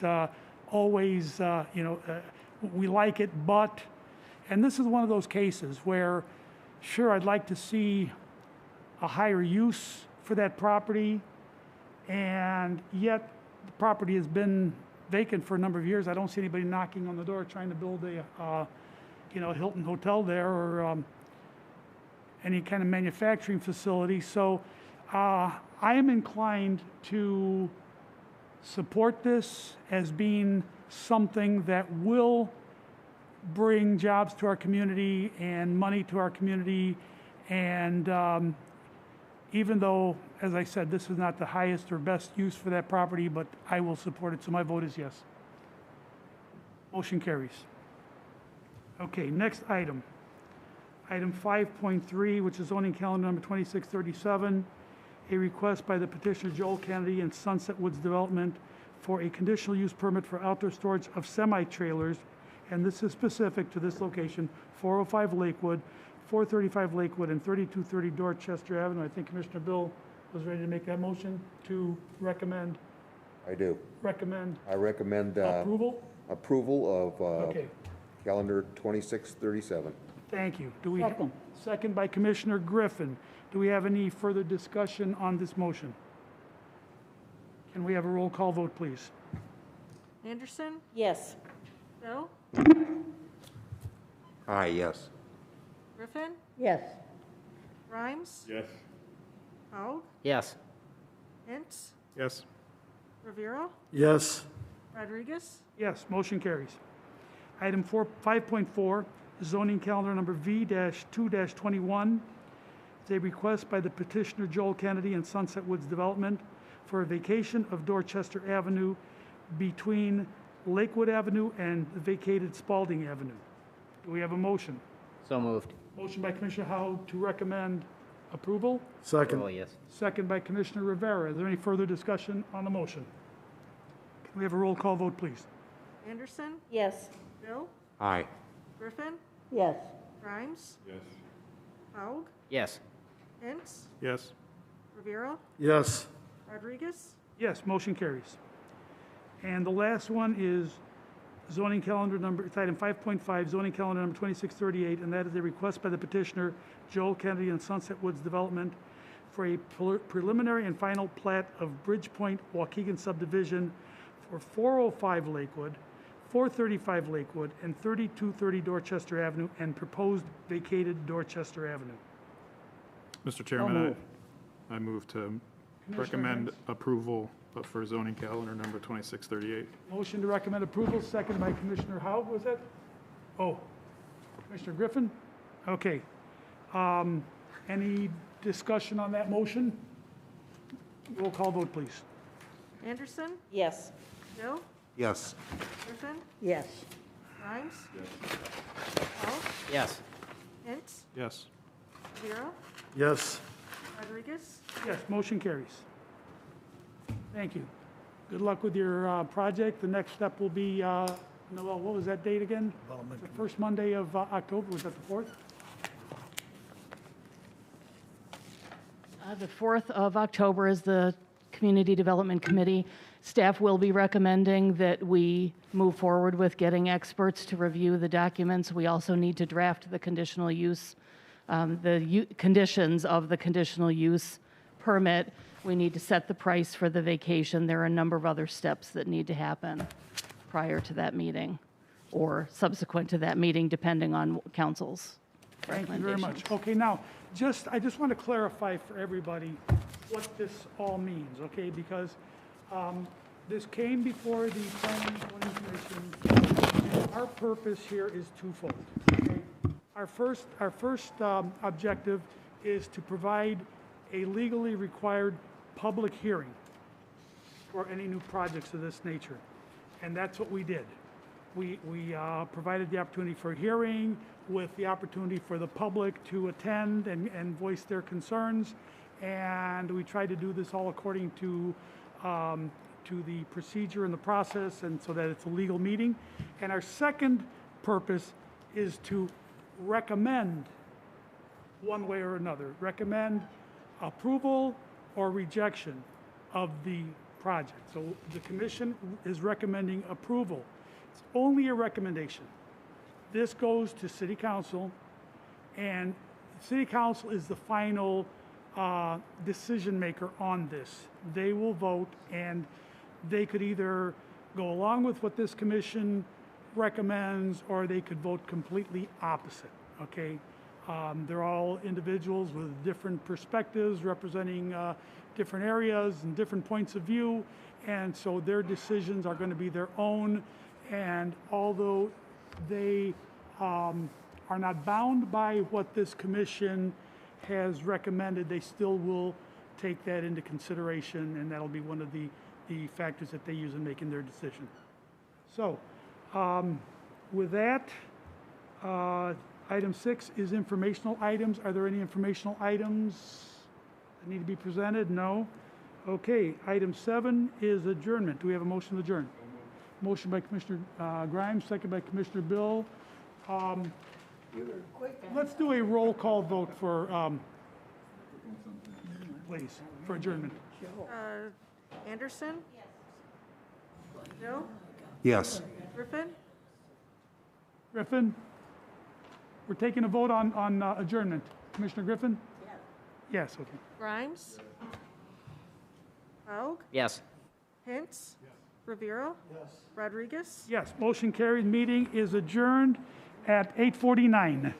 always, we like it, but, and this is one of those cases where, sure, I'd like to see a higher use for that property, and yet the property has been vacant for a number of years. I don't see anybody knocking on the door trying to build a Hilton hotel there or any kind of manufacturing facility. So I am inclined to support this as being something that will bring jobs to our community and money to our community. And even though, as I said, this is not the highest or best use for that property, but I will support it, so my vote is yes. Motion carries. Okay, next item. Item 5.3, which is zoning calendar number 2637, a request by the petitioner Joel Kennedy and Sunset Woods Development for a conditional use permit for outdoor storage of semi-trailers, and this is specific to this location, 405 Lakewood, 435 Lakewood, and 3230 Dorchester Avenue. I think Commissioner Bill was ready to make that motion to recommend. I do. Recommend. I recommend approval? Approval of Okay. calendar 2637. Thank you. Do we second by Commissioner Griffin. Do we have any further discussion on this motion? Can we have a roll call vote, please? Anderson, Yes. Bill, Aye, yes. Griffin, Yes. Grimes, Yes. Haug, Yes. Hintz, Yes. Rivera, Yes. Rodriguez, Yes, motion carries. Item 5.4, zoning calendar number V-2-21. It's a request by the petitioner Joel Kennedy and Sunset Woods Development for a vacation of Dorchester Avenue between Lakewood Avenue and the vacated Spalding Avenue. Do we have a motion? So moved. Motion by Commissioner Howell to recommend approval, Second. Oh, yes. second by Commissioner Rivera. Is there any further discussion on the motion? Can we have a roll call vote, please? Anderson, Yes. Bill, Aye. Griffin, Yes. Grimes, Yes. Haug, Yes. Hintz, Yes. Rivera, Yes. Rodriguez, Yes, motion carries. And the last one is zoning calendar number, it's item 5.5, zoning calendar number 2638, and that is a request by the petitioner Joel Kennedy and Sunset Woods Development for a preliminary and final plat of Bridgepoint Waukegan subdivision for 405 Lakewood, 435 Lakewood, and 3230 Dorchester Avenue, and proposed vacated Dorchester Avenue. Mr. Chairman, I move to recommend Hintz. approval for zoning calendar number 2638. Motion to recommend approval, seconded by Commissioner Howell, was that? Oh, Commissioner Griffin? Okay. Any discussion on that motion? Roll call vote, please. Anderson, Yes. Bill, Yes. Griffin, Yes. Grimes, Yes. Haug, Yes. Hintz, Yes. Rivera, Yes. Rodriguez, Yes, motion carries. Thank you. Good luck with your project. The next step will be Noel, what was that date again? The first Monday of October, was that the 4th? The 4th of October is the Community Development Committee. Staff will be recommending that we move forward with getting experts to review the documents. We also need to draft the conditional use, conditions of the conditional use permit. We need to set the price for the vacation. There are a number of other steps that need to happen prior to that meeting or subsequent to that meeting, depending on council's Thank you very recommendations. much. Okay, now, I just want to clarify for everybody what this all means, okay? Because this came before the Planning and Zoning Commission, and our purpose here is twofold. Okay? Our first objective is to provide a legally required public hearing for any new projects of this nature, and that's what we did. We provided the opportunity for a hearing with the opportunity for the public to attend and voice their concerns, and we tried to do this all according to the procedure and the process, and so that it's a legal meeting. And our second purpose is to recommend, one way or another, recommend approval or rejection of the project. So the commission is recommending approval. It's only a recommendation. This goes to City Council, and City Council is the final decision maker on this. They will vote, and they could either go along with what this commission recommends, or they could vote completely opposite, okay? They're all individuals with different perspectives, representing different areas and different points of view, and so their decisions are going to be their own. And although they are not bound by what this commission has recommended, they still will take that into consideration, and that'll be one of the factors that they use in making their decision. So, with that, item 6 is informational items. Are there any informational items that need to be presented? No. Okay, item 7 is adjournment. Do we have a motion to adjourn? Motion by Commissioner Grimes, second by Commissioner Bill. Let's do a roll call vote for, please, for adjournment. Anderson? Bill? Yes. Griffin? Griffin? We're taking a vote on adjournment. Commissioner Griffin? Yes, okay. Grimes? Haug? Yes. Hintz? Rivera? Rodriguez? Yes, motion carried. Meeting is adjourned at 8:49.